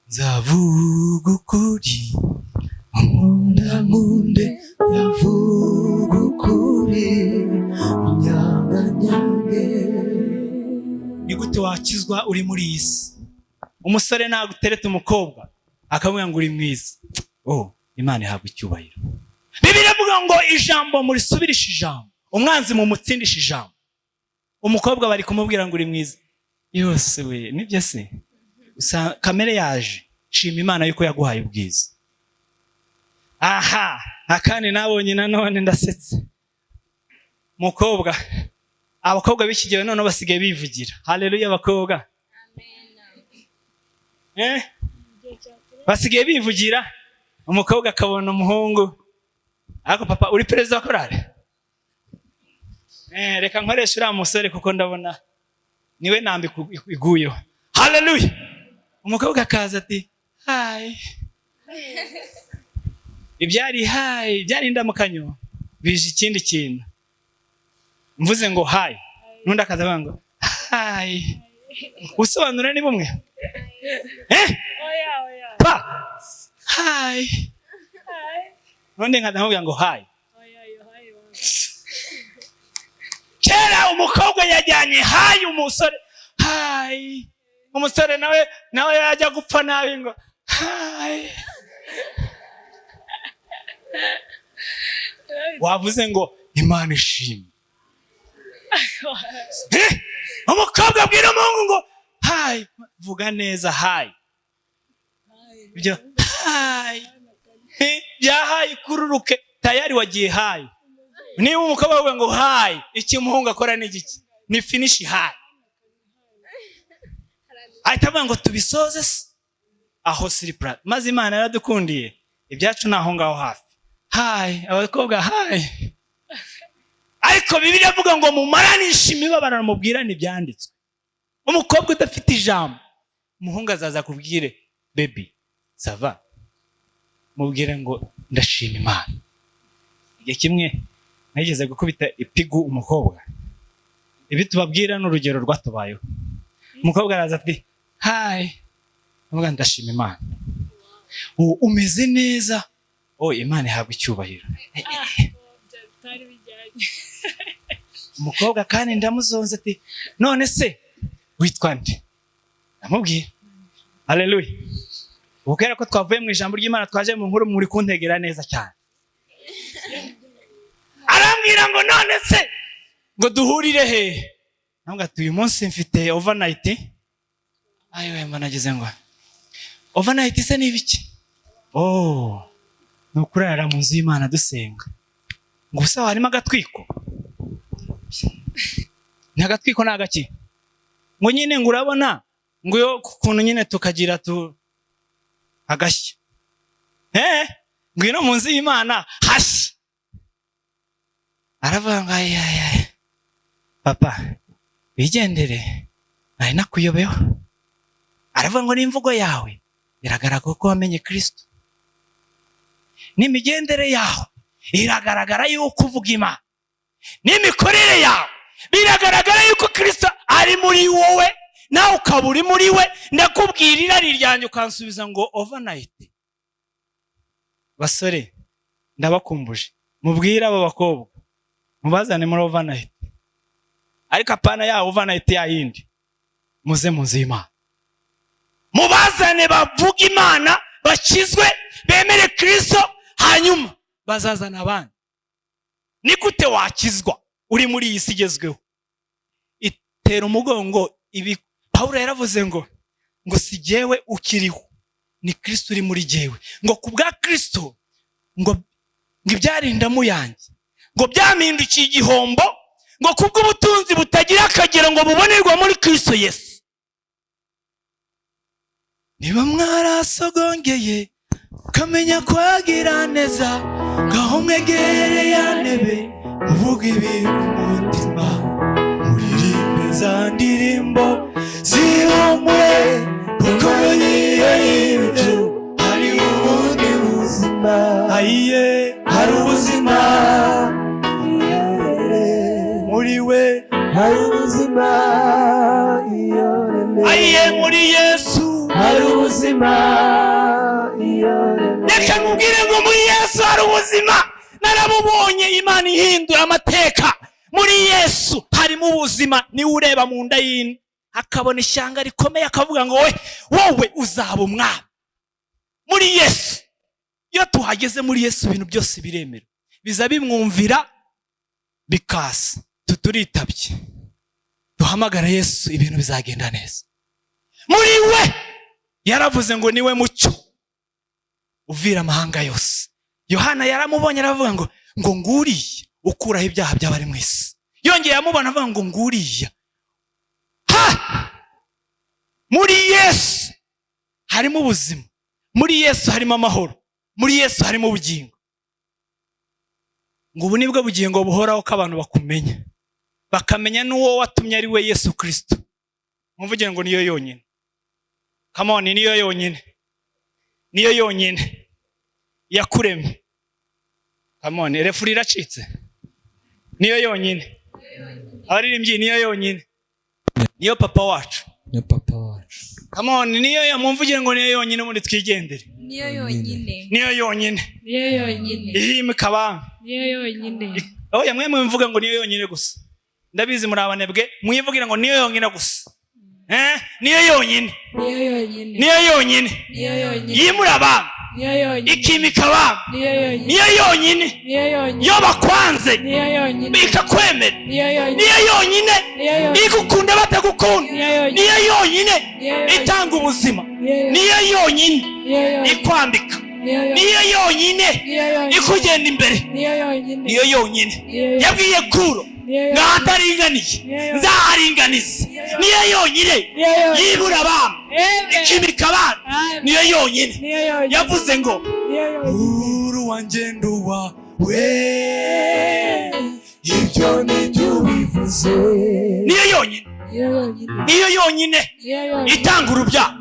Nzavuga ukuri, nkunde nzavuga ukuri, unyanganyange. Ni gute wakizwa uri muri iyi si? Umusore nagutereta umukobwa akamubwira ngo uri mwiza, Imana ihabwa icyubahiro. Bibiliya ivuga ngo ijambo murisubirisha ijambo, umwanzi mumutsindisha ijambo. Umukobwa bari kumubwira ngo uri mwiza, yose we nibyo se, kamere yaje, shima Imana yuko yaguhaye ubwiza. Aha, akandi nabonye nanone ndasetse. Mukobwa, abakobwa b'iki gihe none basigaye bivugira. Haleluya abakobwa. Basigaye bivugira. Umukobwa akabona umuhungu, ako papa uri perezida wa korali, reka nkoresha uriya musore kuko ndabona niwe nambi iguyeho. Haleluya. Umukobwa akaza ati hi, ibyari hi byari indamukanyo, bije ikindi kintu. Mvuze ngo hi, nundi akaza avuga ngo hi, usobanura ni bumwe. Pa hi, nundi nkadamubwira ngo hi. Kera umukobwa yajyanye hi umusore hi, umusore nawe yajya gupfa nabi ngo hi. Wavuze ngo Imana ishimwe. Umukobwa abwira umuhungu ngo hi, vuga neza hi. Ibyo hi, bya hi kururuke tayari wagiye hi. Niba umukobwa avuga ngo hi, iki umuhungu akora ni iki? Ni finish hi. Ahita avuga ngo tubisoze aho siri pra. Maze Imana yaradukundiye, ibyacu naho ngaho hafi. Hi, abakobwa hi. Ariko Bibiliya avuga ngo mumaranishe imibabaro mubwirane ibyanditswe. Umukobwa udafite ijambo, umuhungu azaza kubwire baby sava, mubwire ngo ndashima Imana. Igihe kimwe nageze gukubita ipigu umukobwa. Ibi tubabwira n'urugero rwatubayeho. Umukobwa araza ati hi, avuga ndashima Imana. Umeze neza. Imana ihabwa icyubahiro. Byari bijyanye. Umukobwa kandi ndamuzonze ati none se witwa nde? Namubwiye. Haleluya. Ubukera ko twavuye mu ijambo ry'Imana twaje mu nkuru muri kuntegera neza cyane. Arambwira ngo none se ngo duhurire he? Nambwa ati uyu munsi mfite overnight. Ayiwe managize ngo overnight se ni biki? Nukurara mu nzu y'Imana dusenga. Ngo usa harimo agatwiko. Ni agatwiko nagaki? Ngo nyine ngo urabona ngo yo kuntu nyine tukagira agashya. Ngwino mu nzu y'Imana hashya. Aravuga ngo ayaye papa bigendere nari nakuyobeho. Aravuga ngo n'imvugo yawe biragaragara ko wamenye Kristo, n'imigendere yawe iragaragara yuko uvuga Imana, n'imikorere yawe biragaragara yuko Kristo ari muri wowe nawe ukaba uri muri we. Ndakubwira irari ryanjye ukansubiza ngo overnight. Basore ndabakumbuje mubwira abo bakobwa mubazane muri overnight, ariko apana ya overnight ya yindi. Muze mu nzu y'Imana mubazane bavuga Imana, bakizwe, bemere Kristo, hanyuma bazazana abandi. Ni gute wakizwa uri muri iyi si igezweho? Itera umugongo ibi Pawulo yaravuze ngo si jyewe ukiriho, ni Kristo uri muri jyewe. Ngo kubwa Kristo ngo ibyarindamu yanjye ngo byampindukiye igihombo, ngo kubw'ubutunzi butagira akagero ngo bubonerwa muri Kristo Yesu. Niba mwarasogongeye kamenya kwagira neza, ngaho mwegere ya ntebe uvuga ibiri ku mutima, muririmbe za ndirimbo zihumure, kuko muri iyo hari ubundi buzima. Ayiye hari ubuzima muri we, hari ubuzima. Ayiye muri Yesu hari ubuzima. Reka nkubwire ngo muri Yesu hari ubuzima. Narabubonye Imana ihindura amateka. Muri Yesu harimo ubuzima. Niwe ureba mu nda y'ini akabona ishyanga rikomeye akavuga ngo wowe uzaba umwami. Muri Yesu, iyo tuhageze muri Yesu ibintu byose biremera, biza bimwumvira bikasa. Turitabye duhamagara Yesu, ibintu bizagenda neza. Muri we yaravuze ngo niwe mucyo uvira amahanga yose. Yohana yaramubonye aravuga ngo nguriya ukuraho ibyaha by'abari mu isi. Yongeye amubona avuga ngo nguriya. Muri Yesu harimo ubuzima, muri Yesu harimo amahoro, muri Yesu harimo ubugingo. Ngo ubu nibwo bugingo buhoraho ko abantu bakumenya, bakamenya n'uwo watumye ari we Yesu Kristo. Mvugira ngo niyo yonyine. Come on, niyo yonyine. Niyo yonyine yakuremye. Come on, refuri iracitse. Niyo yonyine. Abaririmbyi niyo yonyine. Niyo papa wacu. Niyo papa wacu. Come on, niyo yamumvugira ngo niyo yonyine muri twigendere. Niyo yonyine. Niyo yonyine. Niyo yonyine. Ihimi kabanga. Niyo yonyine. Yamwe mvuga ngo niyo yonyine gusa. Ndabizi muri abanebwe mwivugira ngo niyo yonyine gusa. Niyo yonyine. Niyo yonyine. Niyo yonyine. Niyo yonyine. Yimura abantu. Niyo yonyine. Ikimika abantu. Niyo yonyine. Niyo yonyine. Niyo yonyine. Yo bakwanze. Niyo yonyine. Bikakwemera. Niyo yonyine. Niyo yonyine. Niyo yonyine. Igukunda batagukunda. Niyo yonyine. Niyo yonyine. Niyo Itanga ubuzima. Niyo Niyo yonyine. Niyo yonyine. Ikwambika. Niyo yonyine. Niyo yonyine. Niyo yonyine. Ikugenda imbere. Niyo yonyine. Niyo yonyine. Yabwiye Kuro ngahataringaniye nzaharinganiza. Niyo yonyine. Yibura abantu. Ikimika abantu. Niyo yonyine. Yavuze ngo uru wanjye nduwa we, ibyo nibyo bivuze. Niyo yonyine. Niyo yonyine itanga urubyaro.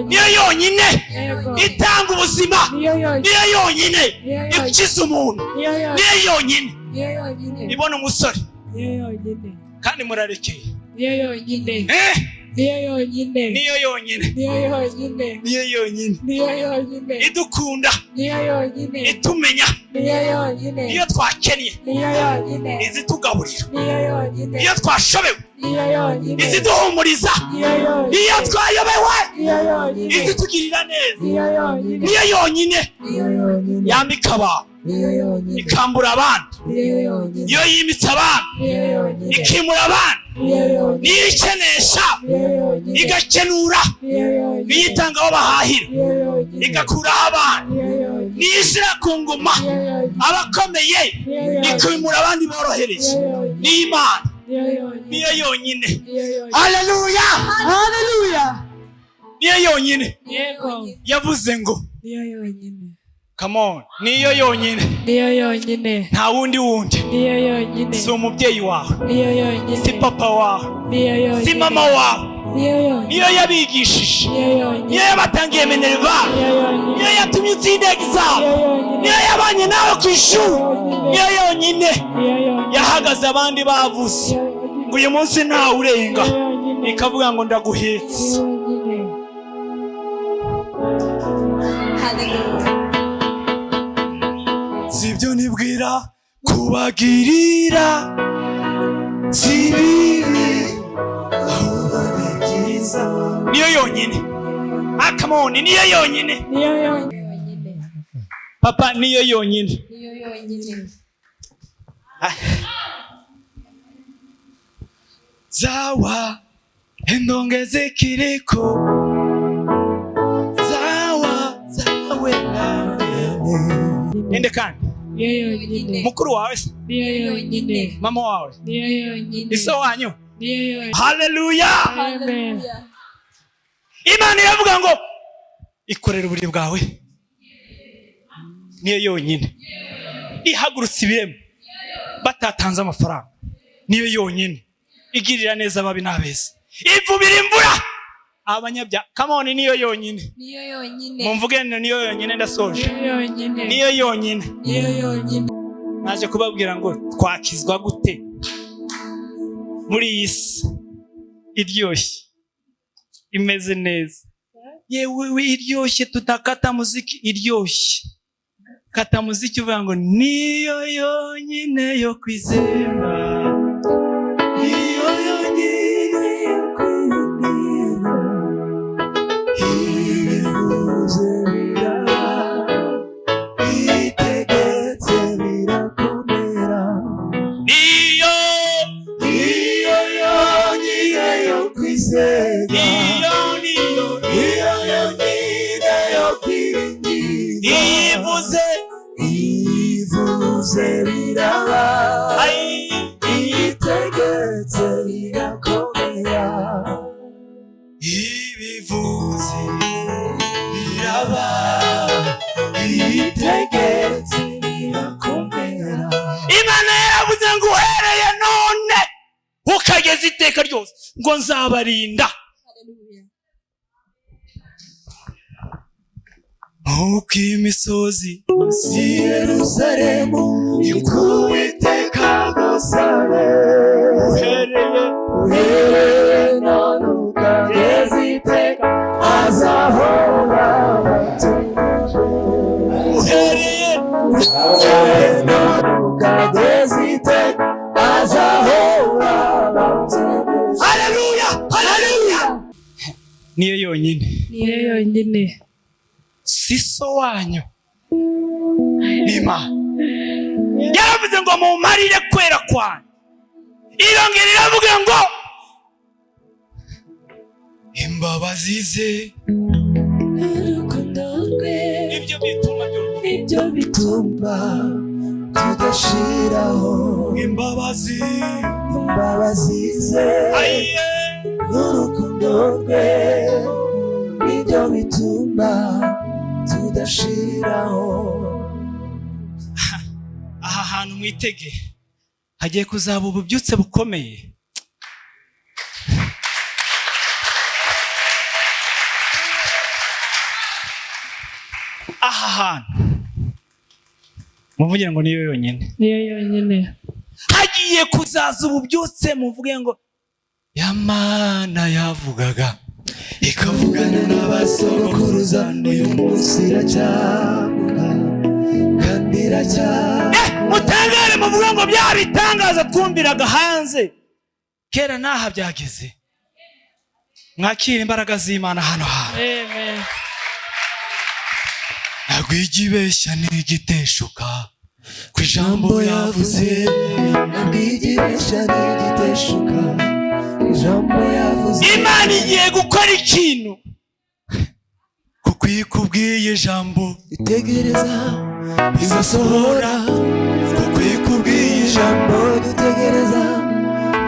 Niyo yonyine itanga ubuzima. Niyo yonyine ikiza umuntu. Niyo yonyine niyo yonyine, ibona umusore niyo yonyine, kandi murarekeye, niyo yonyine, niyo yonyine, niyo yonyine, niyo yonyine, niyo yonyine, niyo yonyine, idukunda, niyo yonyine, itumenya, niyo yonyine, iyo twakennye, niyo yonyine, izitugaburira, niyo yonyine, iyo twashobewe, niyo yonyine, iziduhumuriza, niyo yonyine, iyo twayobewe, niyo yonyine, izitugirira neza, niyo yonyine, niyo yonyine, niyo yonyine, yambika abantu, niyo yonyine, ikambura abandi, niyo yonyine, iyo yimitse abandi, niyo yonyine, ikimura abandi, niyo yonyine, niyo ikenesha, niyo yonyine, igakenura, niyo yonyine, niyo itanga aho bahahira, niyo yonyine, igakuraho abandi, niyo yonyine, niyo ishyira ku ngoma niyo yonyine, abakomeye, ikimura abandi borohereje, niyo Imana, niyo yonyine, niyo yonyine. niyo yonyine, Haleluya, haleluya, niyo yonyine yego, yavuze ngo niyo yonyine, come on, niyo yonyine, niyo yonyine, nta wundi niyo yonyine, si umubyeyi wawe, niyo yonyine, si papa wawe, niyo yonyine, si mama wawe, niyo yonyine, niyo yabigishije, niyo yonyine, niyo yabatangiye minerva, niyo yonyine, niyo yatumye utsinda exam, niyo yonyine, niyo yabanye nawe ku ishuri, niyo yonyine niyo yonyine, yahagaze abandi bavuze ngo uyu munsi ntawe urenga, ikavuga ngo ndaguhetse. Sibyo nibwira kubagirira, si bibi ahubwo ni byiza, niyo yonyine. Come on, niyo yonyine, niyo yonyine, papa, niyo yonyine, niyo yonyine, zawa endongeze kiriko, zawa zawe nawe ende kandi niyo yonyine, mukuru wawe se, niyo yonyine, mama wawe, niyo yonyine, iso wanyu, niyo yonyine, haleluya. amen, Imana iravuga ngo ikorera uburi bwawe, niyo yonyine, ihagurutse ibirema batatanze amafaranga, niyo yonyine, igirira neza ababi n'abeza, ivubira imvura abanyabyaha. Come on, niyo yonyine, niyo yonyine, mumvuge niyo yonyine, ndasoje, niyo yonyine, niyo yonyine. niyo yonyine, Naje kubabwira ngo twakizwa gute muri iyi si iryoshye, imeze neza, yewe iryoshye, tutakata muziki iryoshye, kata muziki uvuga ngo niyo yonyine yo kwizera, niyo yonyine yo kwizera, ibivuze biraba, itegetse birakomera, niyo yonyine yo kwizera, niyo yonyine yo kwiringira, ivuze biraba, itegetse birakomera, ibivuze biraba, itegetse birakomera. Imana yaravuze ngo uhereye none ukageza iteka ryose ngo nzabarinda, nk'uko imisozi si Yerusalemu y'Uwiteka gusabe, uhereye none ukageza iteka azahora abatuje, uhereye none ukageza iteka azahora abatuje. Haleluya, haleluya, niyo yonyine, niyo yonyine, si so wanyu ni Imana. Yaravuze ngo mumarire kwera kwanyu, irongera iravuga ngo imbabazi ze, urukundo rwe, ibyo bituma nibyo bituma tudashiraho, imbabazi ze, aye, urukundo rwe, nibyo bituma tudashiraho. aha hantu mwitege hagiye kuzaba ububyutse bukomeye. Aha hantu muvuge ngo niyo yonyine. niyo yonyine. Hagiye kuzaza ububyutse muvuge ngo ya Mana yavugaga ikavugana n'abasokuruza n'uyu munsi iracyavuga kandi iracyavuga. Mutangare muvuge ngo bya bitangaza twumviraga hanze kera naha byageze. Mwakira imbaraga z'Imana hano hantu. Amen. Nagwigibeshya n'igiteshuka kwijambo yavuze. Nagwigibeshya n'igiteshuka kwijambo yavuze. Imana igiye gukora ikintu kuko ikubwiye ijambo itegereza bizasohora. Kuko ikubwiye ijambo dutegereza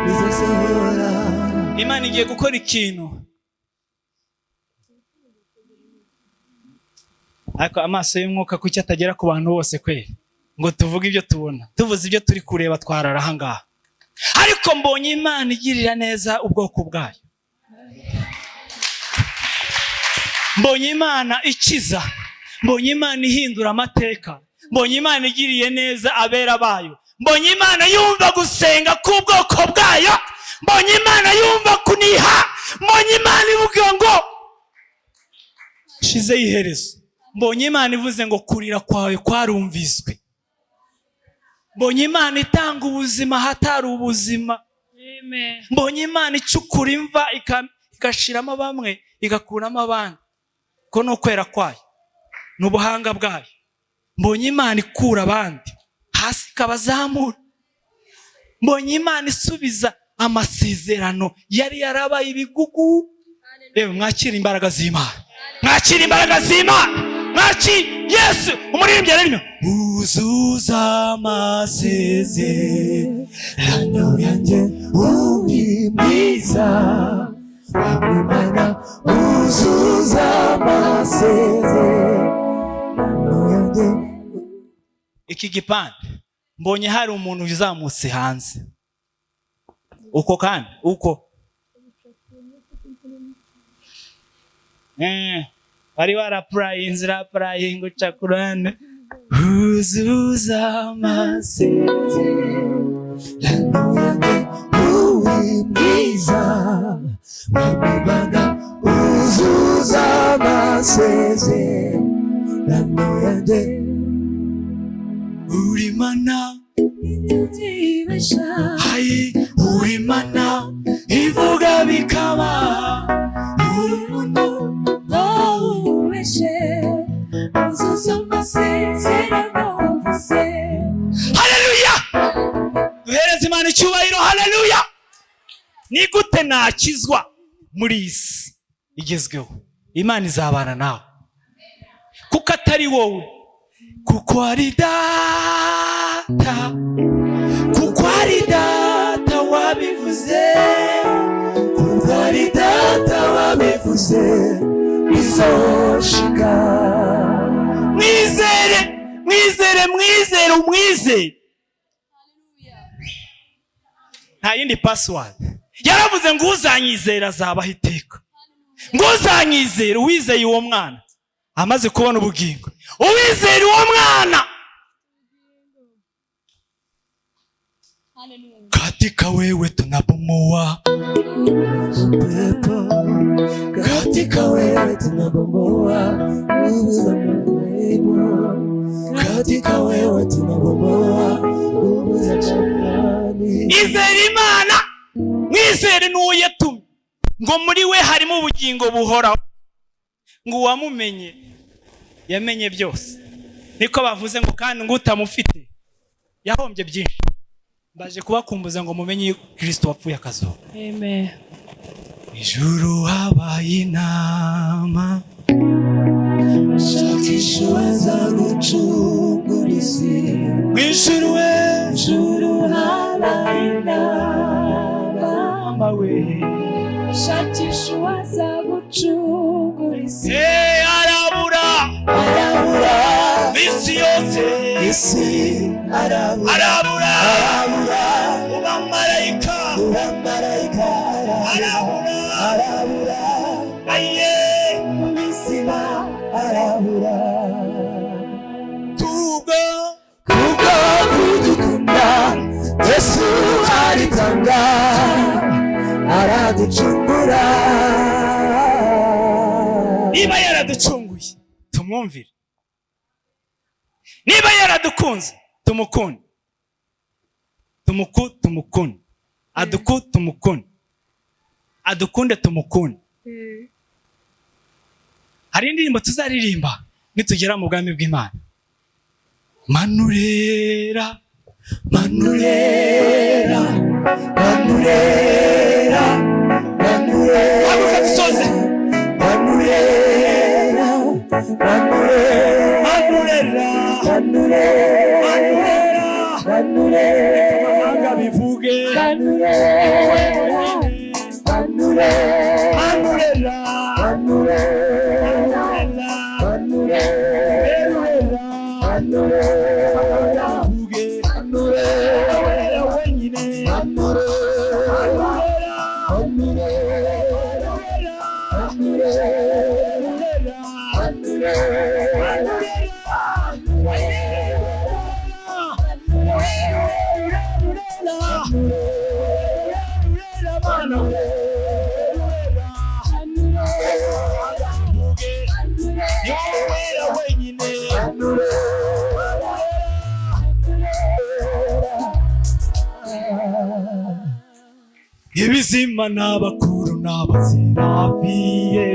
bizasohora. Imana igiye gukora ikintu. Ariko amaso y'umwuka kuki atagera ku bantu bose kweli ngo tuvuge ibyo tubona, tuvuze ibyo turi kureba twarara aha ngaha. Ariko mbonye Imana igirira neza ubwoko bwayo. Mbonye Imana ikiza, mbonye Imana ihindura amateka, mbonye Imana igiriye neza abera bayo, mbonye Imana yumva gusenga k'ubwoko bwayo, mbonye Imana yumva kuniha, mbonye Imana ivuga ngo shize iherezo, mbonye Imana ivuze ngo kurira kwawe kwarumviswe, mbonye Imana itanga ubuzima hatari ubuzima. Amen. Mbonye Imana icukura imva igashiramo bamwe igakuramo abandi. Ko no kwera kwayo n'ubuhanga bwayo. Mbonye Imana ikura abandi hasi ikabazamura. Mbonye Imana isubiza amasezerano yari yarabaye ibigugu. Mwakira imbaraga z'Imana, mwakira imbaraga z'Imana, mwakira Yesu. Umuririmbyi arimo uzuza amasezerano yanjye uri mwiza Imana uzuza amasezerano yanjye. iki gipande mbonye hari umuntu uzamutse hanze uko kandi uko bari warapurayinze rapurayinga uca kurande uzuza amasezerano yanjye uri mwiza Imana uzuza amasezerano yanjye. uri Mana itutibesha hayi uri Mana ivuga bikaba uri muntu ubeshe uzuza amasezerano wavuze. haleluya. Duhereze Imana icyubahiro. Haleluya. Ni gute nakizwa muri iyi si igezweho? Imana izabana nawe kuko atari wowe, kuko ari data, kuko ari data wabivuze, kuko ari data wabivuze bizoshika. mwizere mwizere mwizere umwizere. Nta yindi password. Yaravuze ngo uzanyizera azabaho iteka, ngo uzanyizera. Uwizeye uwo mwana amaze kubona ubugingo, uwizeye uwo mwana katika wewe tunabomoa, katika wewe tunabomoa, katika wewe tunabomoa nguvu za shetani. izere Imana, mwizere n'uwo yatumye, ngo muri we harimo ubugingo buhoraho, ngo uwamumenye yamenye byose. Niko bavuze ngo kandi ngo utamufite yahombye byinshi. Mbaje kubakumbuza ngo mumenye Kristo wapfuye akazuka. Amen. Ijuru habaye inama, shakisha waza gucungura isi. mw'ijuru we, ijuru habaye inama we, shakisha waza gucungura isi. arabura isi yose, isi arabura ubamarayika arabura aye ubuzima arabura. kubwo Yesu aritanga araducungura. Niba yaraducunguye tumwumvire, niba yaradukunze tumukunde, tumukunde, tumukunde, adukunde tumukunde. Hari indirimbo tuzaririmba nitugera mu bwami bw'Imana. Manurera, manurera, manurera, manurera, agufa dusoze. Manurera, manurera, manurera, manurera, manurera, amahanga bivuge. Manurera, manurera, manurera, ibizima n'abakuru n'abazirabiye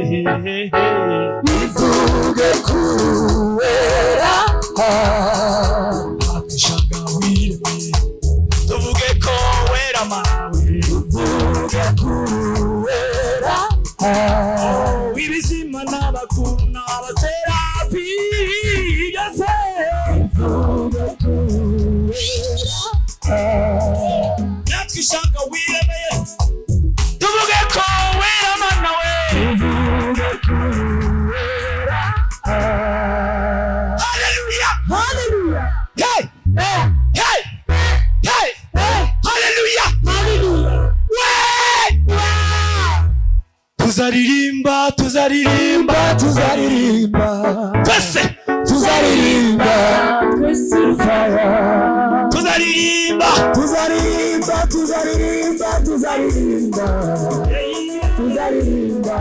bivuge kuwera akishanga wireme tuvuge ko wera mawe bivuge kuwera ibizima n'abakuru n'abazirabiye bivuge kuwera nakishanga wireme tuvuge ko wera mana we tuvuge kuwera. Hallelujah, hallelujah, hey hey hey hey, hallelujah, hallelujah. Tuzaririmba, tuzaririmba, tuzaririmba, twese tuzaririmba, twese fire. Tuzaririmba, tuzaririmba, tuzaririmba, tuzaririmba, tuzaririmba,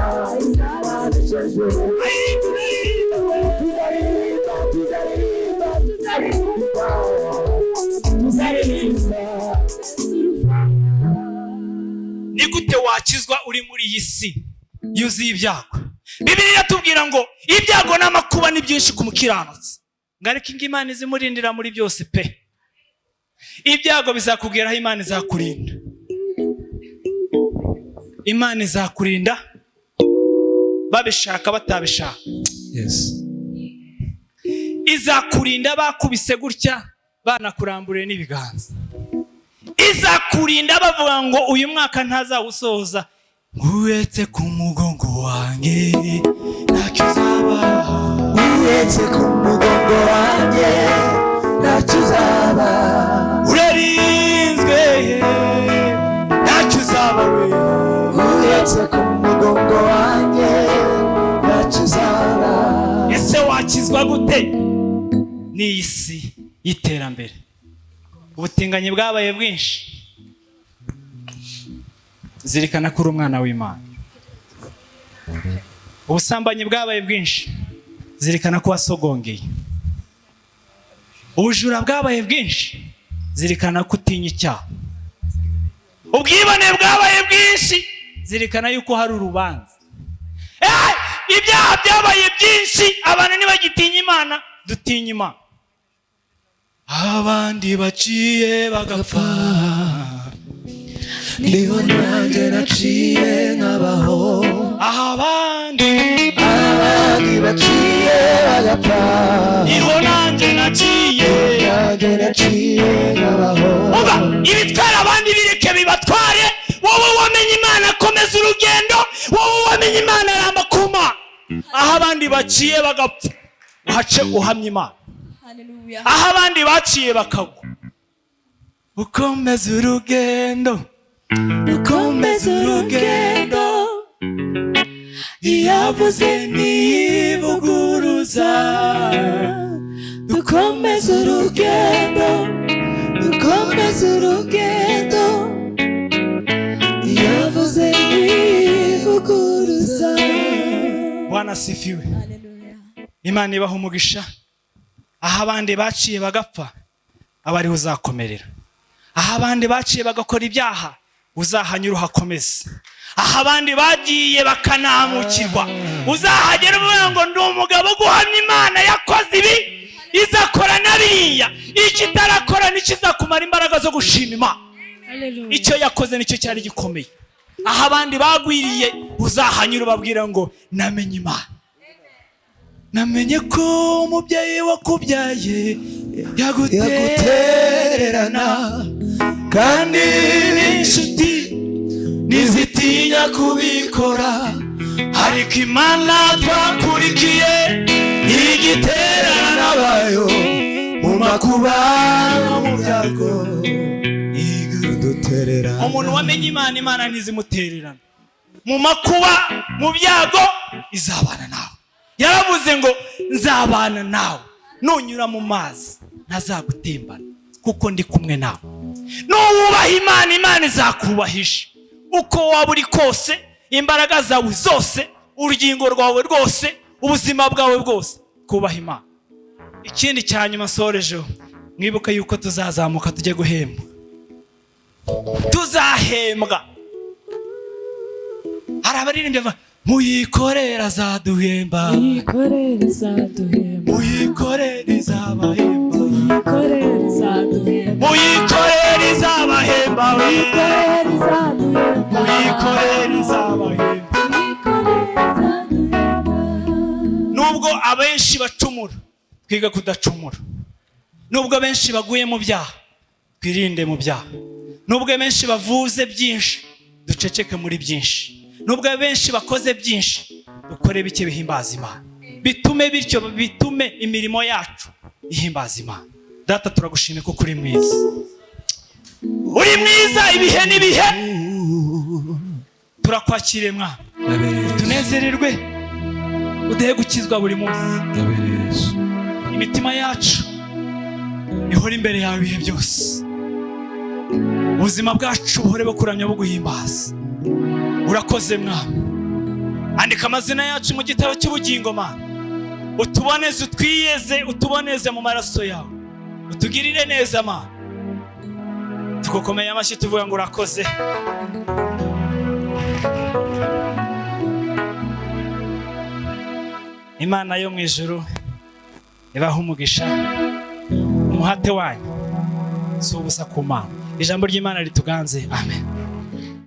ni gute wakizwa uri muri iyi si yuzuye ibyago? Bibiliya iratubwira ngo ibyago n'amakuba ni byinshi ku mukiranutsi, ngareka Imana izimurindira muri byose pe. Ibyago bizakugeraho, Imana izakurinda. Imana izakurinda babishaka batabishaka. Yes. Izakurinda bakubise gutya banakuramburiye n'ibiganza. Izakurinda bavuga ngo uyu mwaka ntazawusoza. Nguhetse ku mugongo wanjye ntacyo uzaba. Nguhetse ku mugongo wanjye ntacyo uzaba. Urarinzwe ntacyo uzaba we. Nguhetse ku mugongo wanjye ntacyo uzaba. Ese wakizwa gute n'iyi si y'iterambere? Ubutinganyi bwabaye bwinshi, zirikana kuri umwana w'Imana. Ubusambanyi bwabaye bwinshi, zirikana ko wasogongeye. Ubujura bwabaye bwinshi, zirikana ko utinya icyaha. Ubwibone bwabaye bwinshi, zirikana yuko hari urubanza. Ibyaha byabaye byinshi, abantu ntibagitinya Imana, dutinya Imana. Abandi baciye bagapfa, niho nanjye naciye nkabaho. Abandi baciye bagapfa, niho nanjye naciye nkabaho. Umva, ibitwara abandi bireke bibatware. Wowe wamenye Imana, komeza urugendo. Wowe wamenye Imana, ramba kuma. Aho abandi baciye bagapfa, uhace uhamye Imana. Aho abandi baciye bakagwa, ukomeza urugendo, ukomeza urugendo. Iyavuze ntiyivuguruza. Dukomeza urugendo, komeza urugendo yavuze ntivuguruza. Bwana asifiwe. Imana ibaha umugisha. Aho abandi baciye bagapfa abari uzakomerera. Aho abandi baciye bagakora ibyaha uzahanyura uhakomeze. Aho abandi bagiye bakanamukirwa uzahagera uvuga ngo ndi umugabo guhamya Imana yakoze ibi izakora nabiriya, ikitarakora nikizakumara imbaraga zo gushima Imana. Icyo yakoze nicyo cyari gikomeye. Aho abandi bagwiriye uzahanyura ubabwira ngo namenye Imana. Namenye ko umubyeyi wakubyaye yagutererana, kandi n'inshuti ntizitinya kubikora, ariko Imana twakurikiye igiterana bayo mu makuba no mu byago idutererana. Umuntu wamenye Imana, Imana ntizimutererana. Mu makuba mu byago izabana nawe. Yaravuze ngo nzabana nawe, nunyura mu mazi ntazagutembana kuko ndi kumwe nawe. Nuwubaha Imana, Imana izakubahisha. Uko waba uri kose, imbaraga zawe zose, urugingo rwawe rwose, ubuzima bwawe bwose, kubaha Imana. Ikindi cyanyuma nsorejeho, mwibuke yuko tuzazamuka tujye guhembwa. Tuzahembwa. Hari abaririmbye muyikorera azaduhemba, muyikorera izaduhemba, muyikorera izabahemba, muyikorera izaduhemba, muyikorera izabahemba, muyikorera izaduhemba, muyikorera izabahemba. Nubwo abenshi bacumura, twiga kudacumura. Nubwo abenshi baguye mu byaha, twirinde mu byaha. Nubwo abenshi bavuze byinshi, duceceke muri byinshi. Nubwo benshi bakoze byinshi, dukore bike bihimbaza Imana. Bitume bityo bitume imirimo yacu ihimbaza Imana. Data turagushimye ko uri mwiza. Uri mwiza ibihe n'ibihe. Turakwakiriye Mwana. Tunezererwe. Udehe gukizwa buri munsi. Imitima yacu ihora imbere yawe ibihe byose. Ubuzima bwacu buhore bukuramya buguhimbaza. Urakoze Mwana. Andika amazina yacu mu gitabo cy'ubugingo Mana. Utuboneze, utwiyeze, utuboneze mu maraso yawe. Utugirire neza Mana. Tugukomeye amashyi tuvuga ngo urakoze. Imana yo mu ijuru ibaha umugisha. Umuhate wanyu si ubusa ku Mana. Ijambo ry'Imana rituganze. Amen.